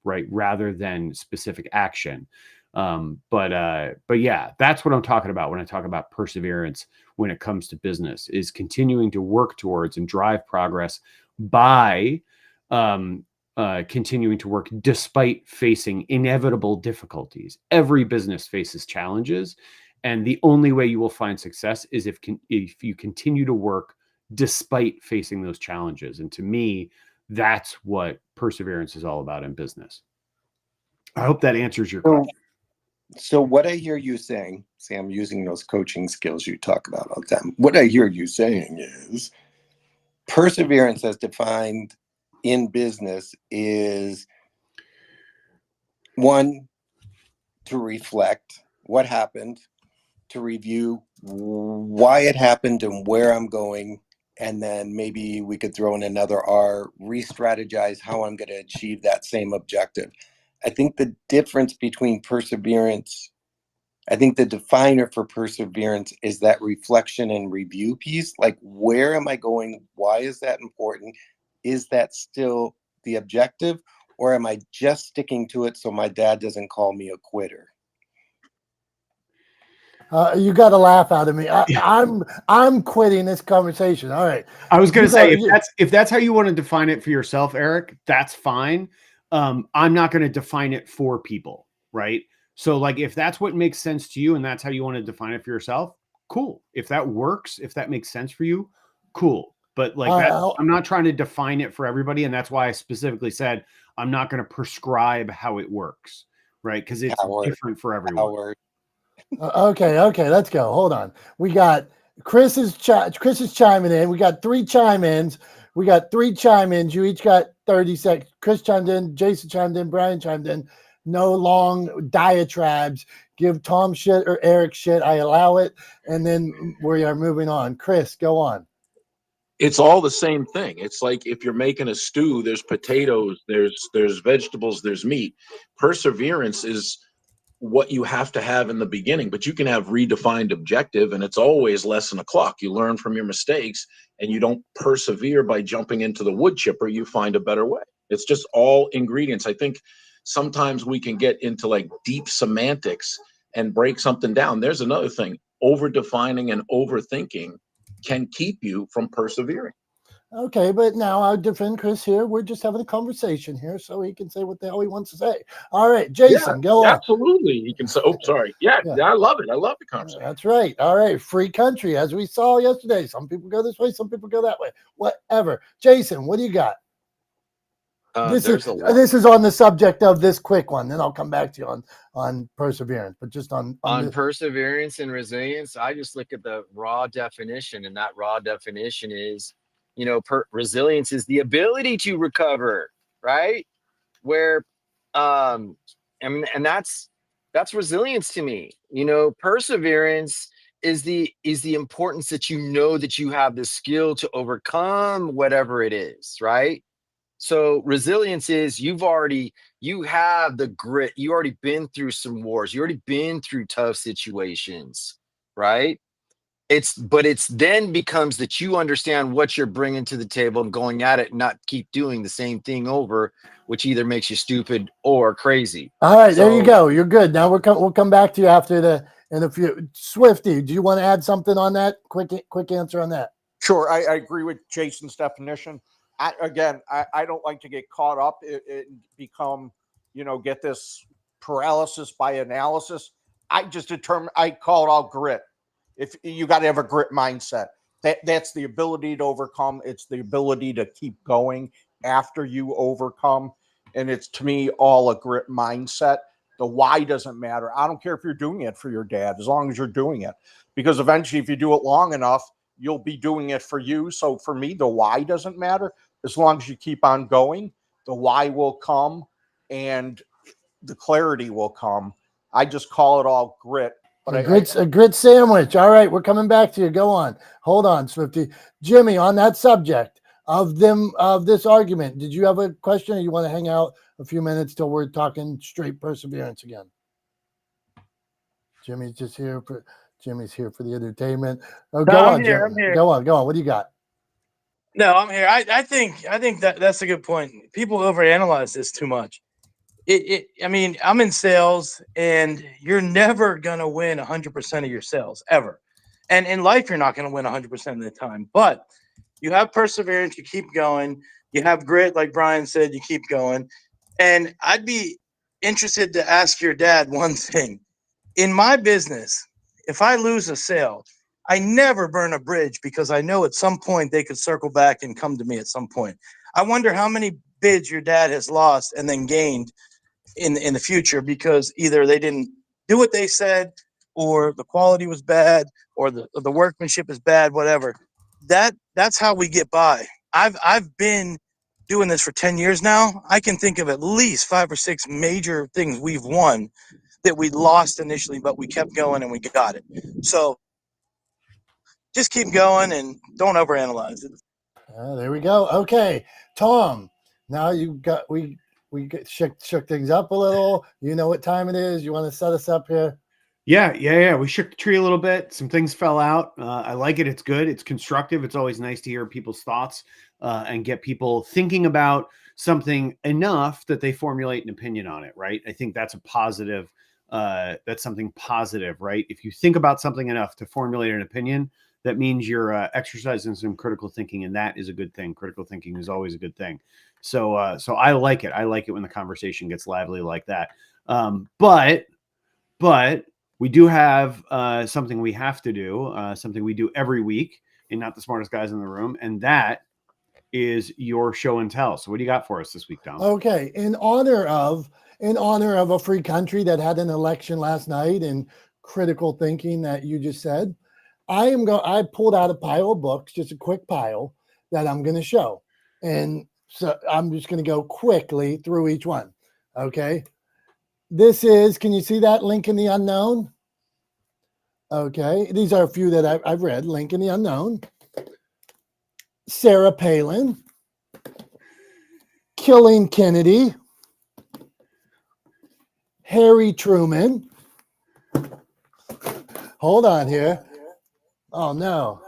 right, rather than specific action. But yeah, that's what I'm talking about when I talk about perseverance when it comes to business, is continuing to work towards and drive progress by continuing to work despite facing inevitable difficulties. Every business faces challenges, and the only way you will find success is if you continue to work despite facing those challenges. And to me, that's what perseverance is all about in business. I hope that answers your question. So what I hear you saying, Sam, using those coaching skills you talk about all the time, what I hear you saying is perseverance as defined in business is, one, to reflect what happened, to review why it happened and where I'm going, and then maybe we could throw in another R, re-strategize how I'm going to achieve that same objective. I think the difference between perseverance, I think the definer for perseverance is that reflection and review piece. Like, where am I going? Why is that important? Is that still the objective? Or am I just sticking to it so my dad doesn't call me a quitter? You got to laugh out of me. I'm quitting this conversation. All right. I was going to say, if that's how you want to define it for yourself, Eric, that's fine. I'm not going to define it for people, right? So like, if that's what makes sense to you and that's how you want to define it for yourself, cool. If that works, if that makes sense for you, cool. But like I'm not trying to define it for everybody. And that's why I specifically said, I'm not going to prescribe how it works, right? Because it's different for everyone. Okay, let's go. Hold on. We got Chris is chiming in. We got 3 chime-ins. You each got 30 seconds. Chris chimed in, Jason chimed in, Brian chimed in. No long diatribes. Give Tom shit or Eric shit. I allow it. And then we are moving on. Chris, go on. It's all the same thing. It's like if you're making a stew, there's potatoes, there's vegetables, there's meat. Perseverance is what you have to have in the beginning, but you can have redefined objective, and it's always less than a clock. You learn from your mistakes, and you don't persevere by jumping into the wood chipper. You find a better way. It's just all ingredients. I think sometimes we can get into like deep semantics and break something down. There's another thing. Over defining and overthinking can keep you from persevering. Okay, but now I'll defend Chris here. We're just having a conversation here, so he can say what the hell he wants to say. All right, Jason, go on. Absolutely. He can say, oh, sorry. Yeah, I love it. I love the conversation. That's right. All right, free country, as we saw yesterday. Some people go this way, some people go that way. Whatever. Jason, what do you got? This is on the subject of this quick one. Then I'll come back to you on perseverance, but just on perseverance and resilience. I just look at the raw definition, and that raw definition is, resilience is the ability to recover, right? Where, and that's resilience to me. Perseverance is the importance that that you have the skill to overcome whatever it is, right? So resilience is you have the grit. You already been through some wars. You already been through tough situations, right? It's then becomes that you understand what you're bringing to the table and going at it, and not keep doing the same thing over, which either makes you stupid or crazy. All right, there you go. You're good. Now we'll come back to you after in a few. Swifty, do you want to add something on that? Quick answer on that. Sure, I agree with Jason's definition. I don't like to get caught up and become, get this paralysis by analysis. I call it all grit. If you got to have a grit mindset, that's the ability to overcome. It's the ability to keep going after you overcome. And it's, to me, all a grit mindset. The why doesn't matter. I don't care if you're doing it for your dad, as long as you're doing it, because eventually if you do it long enough, you'll be doing it for you. So for me, the why doesn't matter. As long as you keep on going, the why will come and the clarity will come. I just call it all grit. But a grit sandwich. All right, we're coming back to you. Go on. Hold on, Swifty. Jimmy, on that subject of this argument, did you have a question, or you want to hang out a few minutes till we're talking straight perseverance again? Jimmy's here for the entertainment. Oh, go on, Jimmy. I'm here. Go on. What do you got? No, I'm here. I think that's a good point. People overanalyze this too much. I'm in sales, and you're never gonna win 100% of your sales ever. And in life, you're not gonna win 100% of the time. But you have perseverance. You keep going. you have grit, like Brian said, you keep going. And I'd be interested to ask your dad one thing. In my business, if I lose a sale, I never burn a bridge because I know at some point they could circle back and come to me at some point. I wonder how many bids your dad has lost and then gained in the future because either they didn't do what they said, or the quality was bad, or the workmanship is bad, whatever. That's how we get by. I've been doing this for 10 years now. I can think of at least 5 or 6 major things we've won that we lost initially, but we kept going and we got it. So just keep going and don't overanalyze it. There we go. Okay, Tom. Now we shook things up a little. You know what time it is. You want to set us up here? Yeah. We shook the tree a little bit. Some things fell out. I like it. It's good. It's constructive. It's always nice to hear people's thoughts and get people thinking about something enough that they formulate an opinion on it, right? I think that's a positive. That's something positive, right? If you think about something enough to formulate an opinion, that means you're exercising some critical thinking, and that is a good thing. Critical thinking is always a good thing. So I like it. I like it when the conversation gets lively like that. But we do have something we have to do, something we do every week in Not the Smartest Guys in the Room, and that is your show and tell. So what do you got for us this week, Dom? Okay, in honor of a free country that had an election last night and critical thinking that you just said, I pulled out a pile of books, just a quick pile that I'm going to show. And so I'm just going to go quickly through each one. Okay. This is, can you see that? Link in the Unknown? Okay. These are a few that I've read. Link in the Unknown. Sarah Palin. Killing Kennedy. Harry Truman. Hold on here. Oh, no.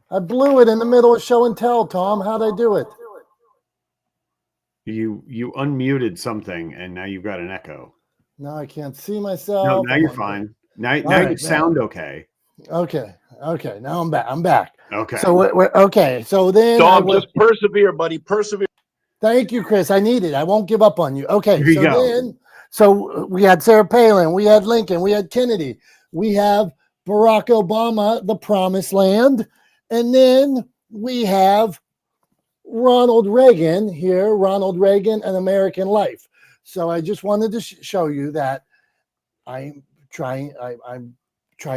I blew it in the middle of show and tell, Tom. How'd I do it? You unmuted something, and now you've got an echo. No, I can't see myself. No, now you're fine. Now you sound okay. Okay. Now I'm back. Okay. So okay. So then, Dom, just persevere, buddy. Persevere. Thank you, Chris. I need it. I won't give up on you. Okay. Here you go. So we had Sarah Palin, we had Lincoln, we had Kennedy, we have Barack Obama, the Promised Land, and then we have Ronald Reagan here, Ronald Reagan, An American Life. So I just wanted to show you that I'm try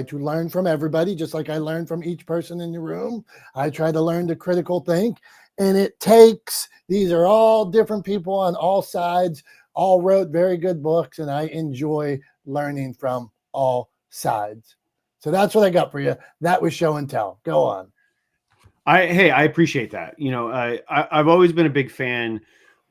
to learn from everybody, just like I learned from each person in the room. I try to learn to critical think, and these are all different people on all sides, all wrote very good books, and I enjoy learning from all sides. So that's what I got for you. That was show and tell. Go on. I appreciate that. You know, I've always been a big fan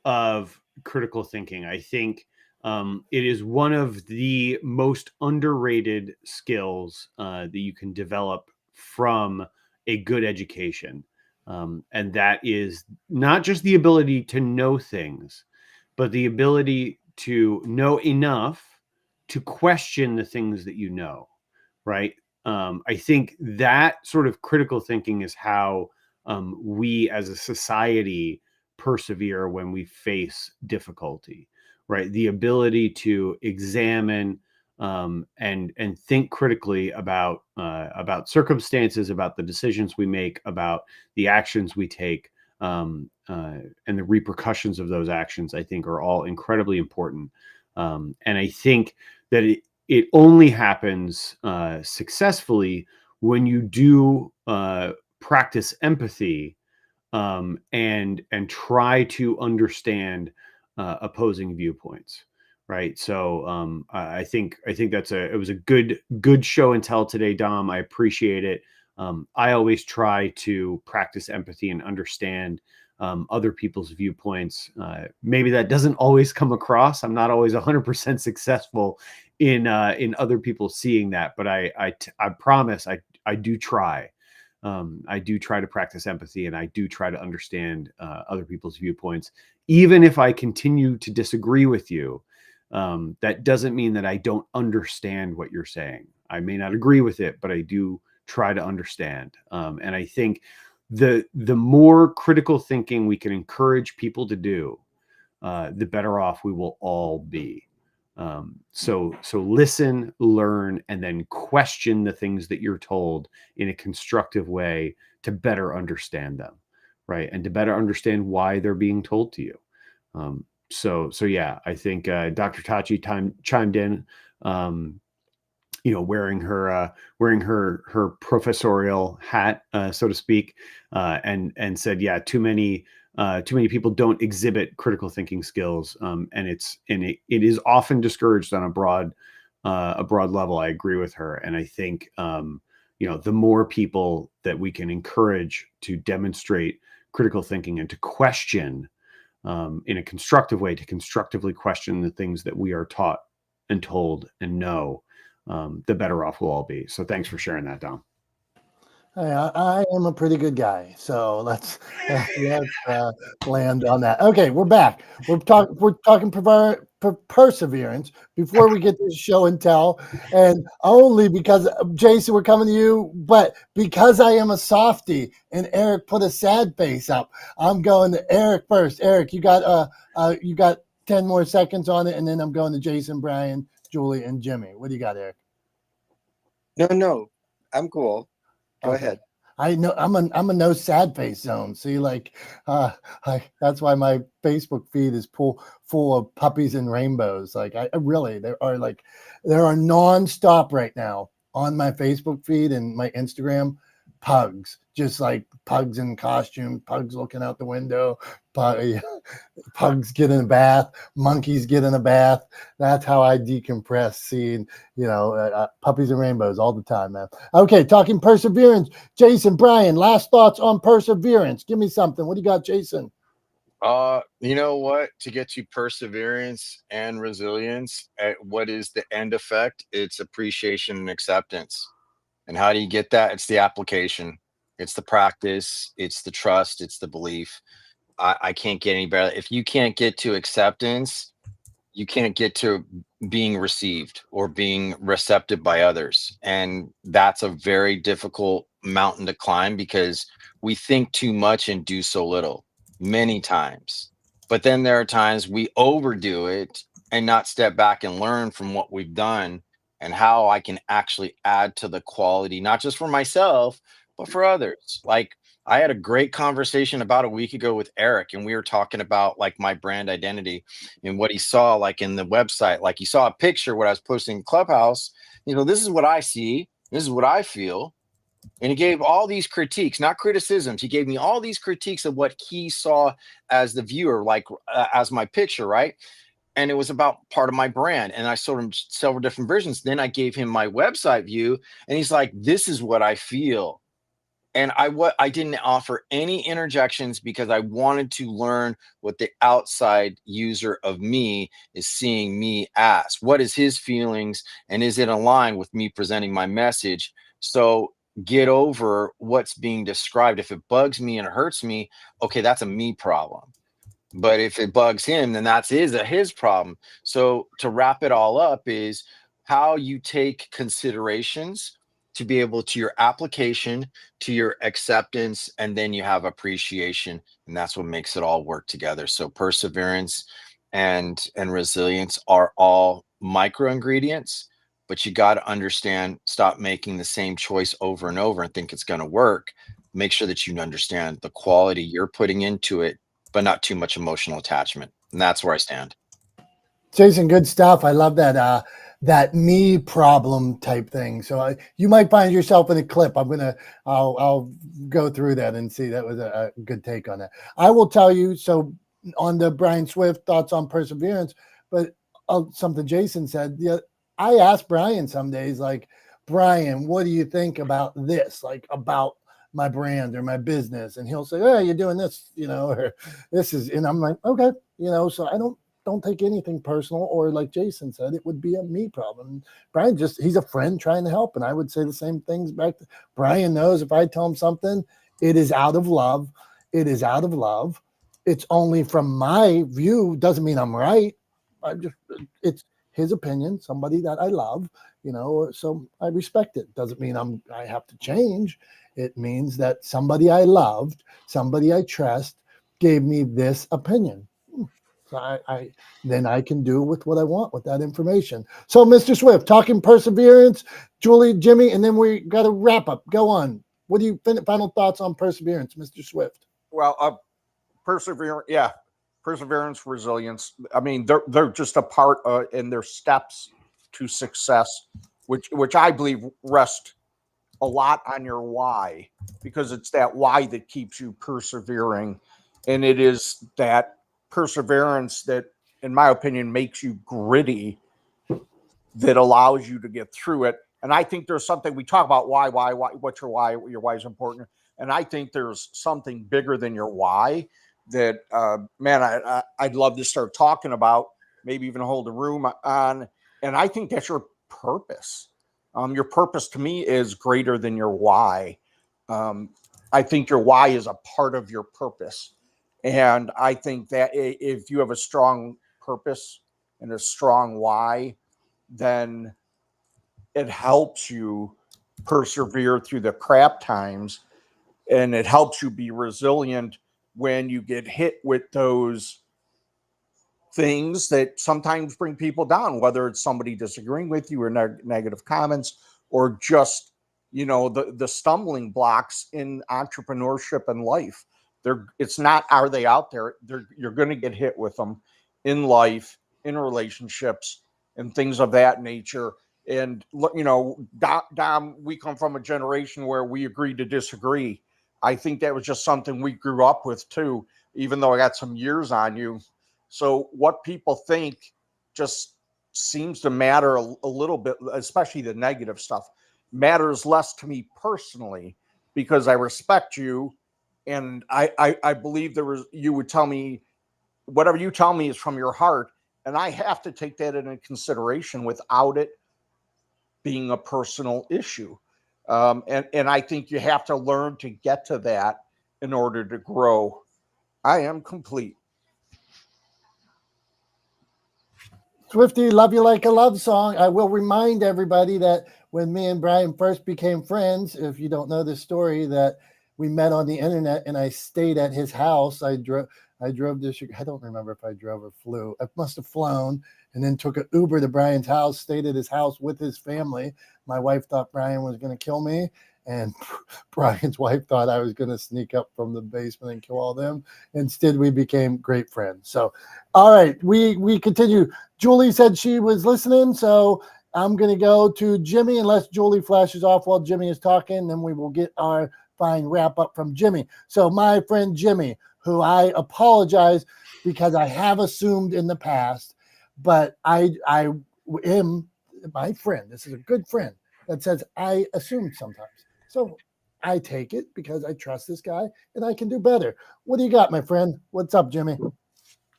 of critical thinking. I think it is one of the most underrated skills that you can develop from a good education. And that is not just the ability to know things, but the ability to know enough to question the things that you know, right? I think that sort of critical thinking is how we as a society persevere when we face difficulty, right? The ability to examine and think critically about circumstances, about the decisions we make, about the actions we take, and the repercussions of those actions, I think, are all incredibly important. And I think that it only happens successfully when you do practice empathy and try to understand opposing viewpoints, right? So I think it was a good show and tell today, Dom. I appreciate it. I always try to practice empathy and understand other people's viewpoints. Maybe that doesn't always come across. I'm not always 100% successful in other people seeing that, but I promise I do try. I do try to practice empathy, and I do try to understand other people's viewpoints, even if I continue to disagree with you. That doesn't mean that I don't understand what you're saying. I may not agree with it, but I do try to understand. And I think the more critical thinking we can encourage people to do, the better off we will all be. So listen, learn, and then question the things that you're told in a constructive way to better understand them, right? And to better understand why they're being told to you. So yeah, I think Dr. Tachi chimed in, wearing her professorial hat, so to speak, and said, yeah, too many people don't exhibit critical thinking skills, and it is often discouraged on a broad level. I agree with her, and I think the more people that we can encourage to demonstrate critical thinking and to question in a constructive way, to constructively question the things that we are taught and told and know, the better off we'll all be. So thanks for sharing that, Dom. I am a pretty good guy, so let's land on that. Okay, we're back. We're talking perseverance before we get to show and tell, and only because Jason, we're coming to you, but because I am a softie and Eric put a sad face up, I'm going to Eric first. Eric, you got 10 more seconds on it, and then I'm going to Jason, Brian, Julie, and Jimmy. What do you got, Eric? No, I'm cool. Go ahead. I know I'm a no sad face zone. See, that's why my Facebook feed is full of puppies and rainbows. Like there are nonstop right now on my Facebook feed and my Instagram, pugs, just like pugs in costume, pugs looking out the window, pugs get in a bath, monkeys get in a bath. That's how I decompress, seeing, puppies and rainbows all the time, man. Okay, talking perseverance. Jason, Brian, last thoughts on perseverance. Give me something. What do you got, Jason? You know what? To get to perseverance and resilience, what is the end effect? It's appreciation and acceptance. And how do you get that? It's the application. It's the practice. It's the trust. It's the belief. I can't get any better. If you can't get to acceptance, you can't get to being received or being receptive by others. And that's a very difficult mountain to climb, because we think too much and do so little many times. But then there are times we overdo it and not step back and learn from what we've done and how I can actually add to the quality, not just for myself, but for others. Like, I had a great conversation about a week ago with Eric, and we were talking about like my brand identity and what he saw like in the website. Like, he saw a picture what I was posting in Clubhouse. This is what I see. This is what I feel. And he gave all these critiques, not criticisms. He gave me all these critiques of what he saw as the viewer, like as my picture, right? And it was about part of my brand. And I showed him several different versions. Then I gave him my website view, and he's like, this is what I feel. And I didn't offer any interjections, because I wanted to learn what the outside user of me is seeing me as. What is his feelings, and is it aligned with me presenting my message? So get over what's being described. If it bugs me and it hurts me, okay, that's a me problem. But if it bugs him, then that's his problem. So to wrap it all up is how you take considerations to be able to your application, to your acceptance, and then you have appreciation. And that's what makes it all work together. So perseverance and resilience are all micro ingredients, but you got to understand, stop making the same choice over and over and think it's going to work. Make sure that you understand the quality you're putting into it, but not too much emotional attachment. And that's where I stand. Jason, good stuff. I love that me problem type thing. So you might find yourself in a clip. I'll go through that and see. That was a good take on that. I will tell you, so on the Brian Swift thoughts on perseverance, but something Jason said, I ask Brian some days, like, Brian, what do you think about this? Like, about my brand or my business? And he'll say, oh, you're doing this, or this is, and I'm like, okay, so I don't take anything personal, or like Jason said, it would be a me problem. Brian he's a friend trying to help. And I would say the same things back to Brian. Knows if I tell him something, it is out of love. It is out of love. It's only from my view. Doesn't mean I'm right. his opinion, somebody that I love, so I respect it. Doesn't mean I have to change. It means that somebody I loved, somebody I trust, gave me this opinion. So then I can do with what I want with that information. So, Mr. Swift, talking perseverance, Julie, Jimmy, and then we got a wrap up. Go on. What do you final thoughts on perseverance, Mr. Swift? Well, perseverance, resilience. I mean, they're just a part in their steps to success, which I believe rest a lot on your why, because it's that why that keeps you persevering, and it is that perseverance that, in my opinion, makes you gritty, that allows you to get through it. And I think there's something we talk about why, what's your why? Your why is important. And I think there's something bigger than your why that, man, I'd love to start talking about, maybe even hold a room on. And I think that's your purpose. Your purpose to me is greater than your why. I think your why is a part of your purpose. And I think that if you have a strong purpose and a strong why, then it helps you persevere through the crap times, and it helps you be resilient when you get hit with those things that sometimes bring people down, whether it's somebody disagreeing with you or negative comments, or just, the stumbling blocks in entrepreneurship and life. It's not, are they out there? You're going to get hit with them in life, in relationships, and things of that nature. And, Dom, we come from a generation where we agree to disagree. I think that was just something we grew up with too, even though I got some years on you. So what people think just seems to matter a little bit, especially the negative stuff, matters less to me personally, because I respect you. And I believe you would tell me, whatever you tell me is from your heart. And I have to take that into consideration without it being a personal issue. And I think you have to learn to get to that in order to grow. I am complete. Swifty, Love You Like a Love Song. I will remind everybody that when me and Brian first became friends, if you don't know this story, that we met on the internet and I stayed at his house. I drove to, I don't remember if I drove or flew. I must have flown, and then took an Uber to Brian's house, stayed at his house with his family. My wife thought Brian was going to kill me, and Brian's wife thought I was going to sneak up from the basement and kill all them. Instead, we became great friends. So, all right, we continue. Julie said she was listening, so I'm going to go to Jimmy unless Julie flashes off while Jimmy is talking. Then we will get our fine wrap up from Jimmy. So my friend Jimmy, who I apologize because I have assumed in the past, but I am my friend. This is a good friend that says I assume sometimes. So I take it because I trust this guy and I can do better. What do you got, my friend? What's up, Jimmy?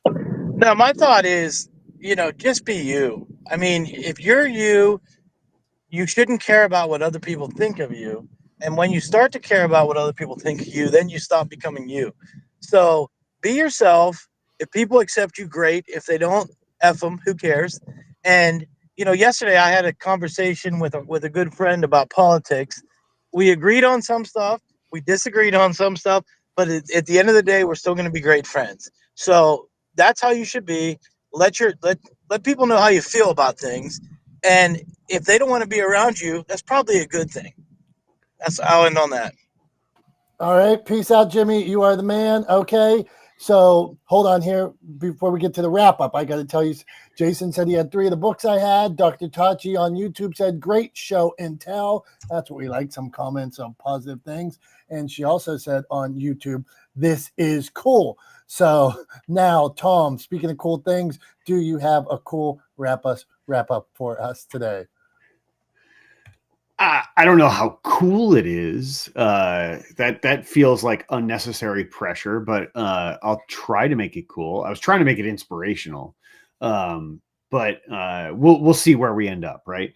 No, my thought is, just be you. I mean, if you're you, you shouldn't care about what other people think of you. And when you start to care about what other people think of you, then you stop becoming you. So be yourself. If people accept you, great. If they don't, F them, who cares? And, yesterday I had a conversation with a good friend about politics. We agreed on some stuff. We disagreed on some stuff. But at the end of the day, we're still going to be great friends. So that's how you should be. Let people know how you feel about things. And if they don't want to be around you, that's probably a good thing. I'll end on that. All right. Peace out, Jimmy. You are the man. Okay. So hold on here before we get to the wrap up. I got to tell you, Jason said he had 3 of the books I had. Dr. Tachi on YouTube said, great show and tell. That's what we like. Some comments on positive things. And she also said on YouTube, this is cool. So now, Tom, speaking of cool things, do you have a cool wrap up for us today? I don't know how cool it is. That feels like unnecessary pressure, but I'll try to make it cool. I was trying to make it inspirational, but we'll see where we end up, right?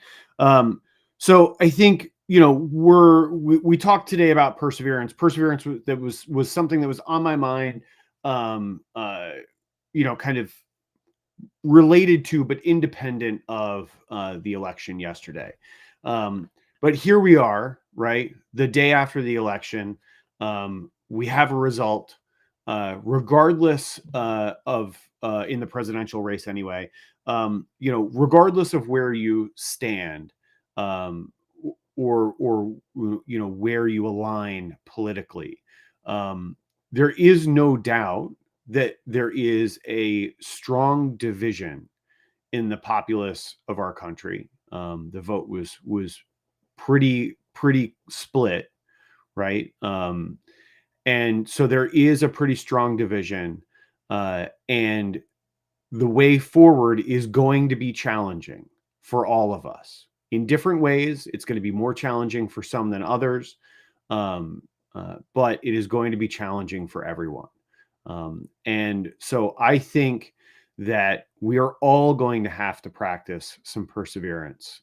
So I think we talked today about perseverance. Perseverance was something that was on my mind. Kind of related to, but independent of the election yesterday. But here we are, right? The day after the election, we have a result, regardless of in the presidential race anyway. Regardless of where you stand, or where you align politically, there is no doubt that there is a strong division in the populace of our country. The vote was pretty split, right? And so there is a pretty strong division, and the way forward is going to be challenging for all of us in different ways. It's going to be more challenging for some than others, but it is going to be challenging for everyone. And so I think that we are all going to have to practice some perseverance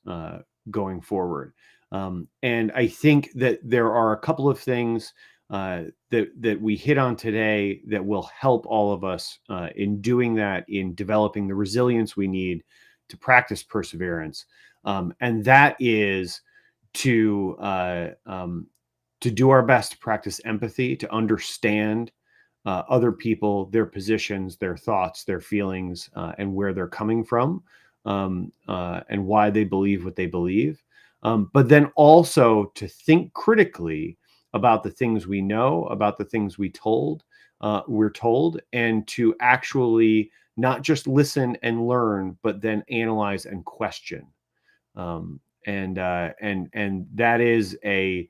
going forward. And I think that there are a couple of things that we hit on today that will help all of us in doing that, in developing the resilience we need to practice perseverance. And that is to do our best to practice empathy, to understand other people, their positions, their thoughts, their feelings, and where they're coming from, and why they believe what they believe. But then also to think critically about the things we know, about the things we're told, and to actually not just listen and learn, but then analyze and question. And that is a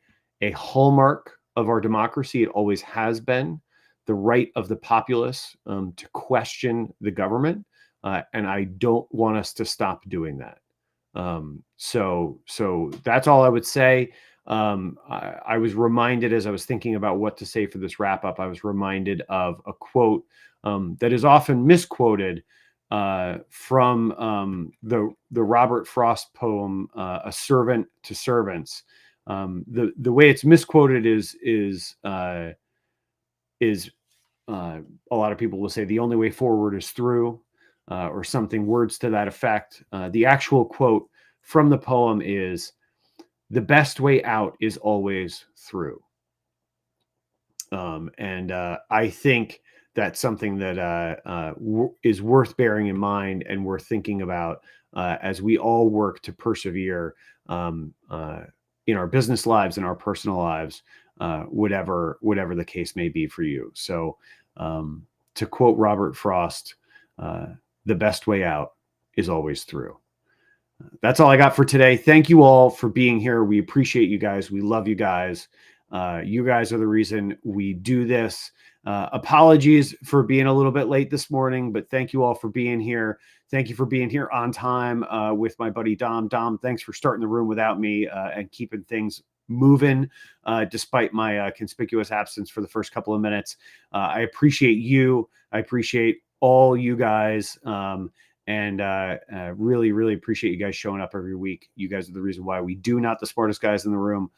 hallmark of our democracy. It always has been the right of the populace to question the government, and I don't want us to stop doing that. So that's all I would say. I was reminded, as I was thinking about what to say for this wrap up, I was reminded of a quote that is often misquoted from the Robert Frost poem, "A Servant to Servants." The way it's misquoted is a lot of people will say the only way forward is through, or something, words to that effect. The actual quote from the poem is, "The best way out is always through." And I think that's something that is worth bearing in mind and worth thinking about as we all work to persevere in our business lives and our personal lives, whatever the case may be for you. So to quote Robert Frost, the best way out is always through. That's all I got for today. Thank you all for being here. We appreciate you guys. We love you guys. You guys are the reason we do this. Apologies for being a little bit late this morning, but thank you all for being here. Thank you for being here on time with my buddy Dom. Dom, thanks for starting the room without me and keeping things moving despite my conspicuous absence for the first couple of minutes. I appreciate you. I appreciate all you guys. And really, really appreciate you guys showing up every week. You guys are the reason why we do Not the Smartest Guys in the Room.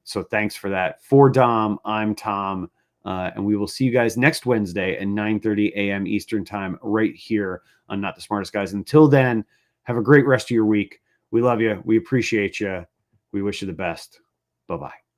So thanks for that. For Dom, I'm Tom. And we will see you guys next Wednesday at 9:30 a.m. Eastern Time right here on Not the Smartest Guys. Until then, have a great rest of your week. We love you. We appreciate you. We wish you the best. Bye-bye.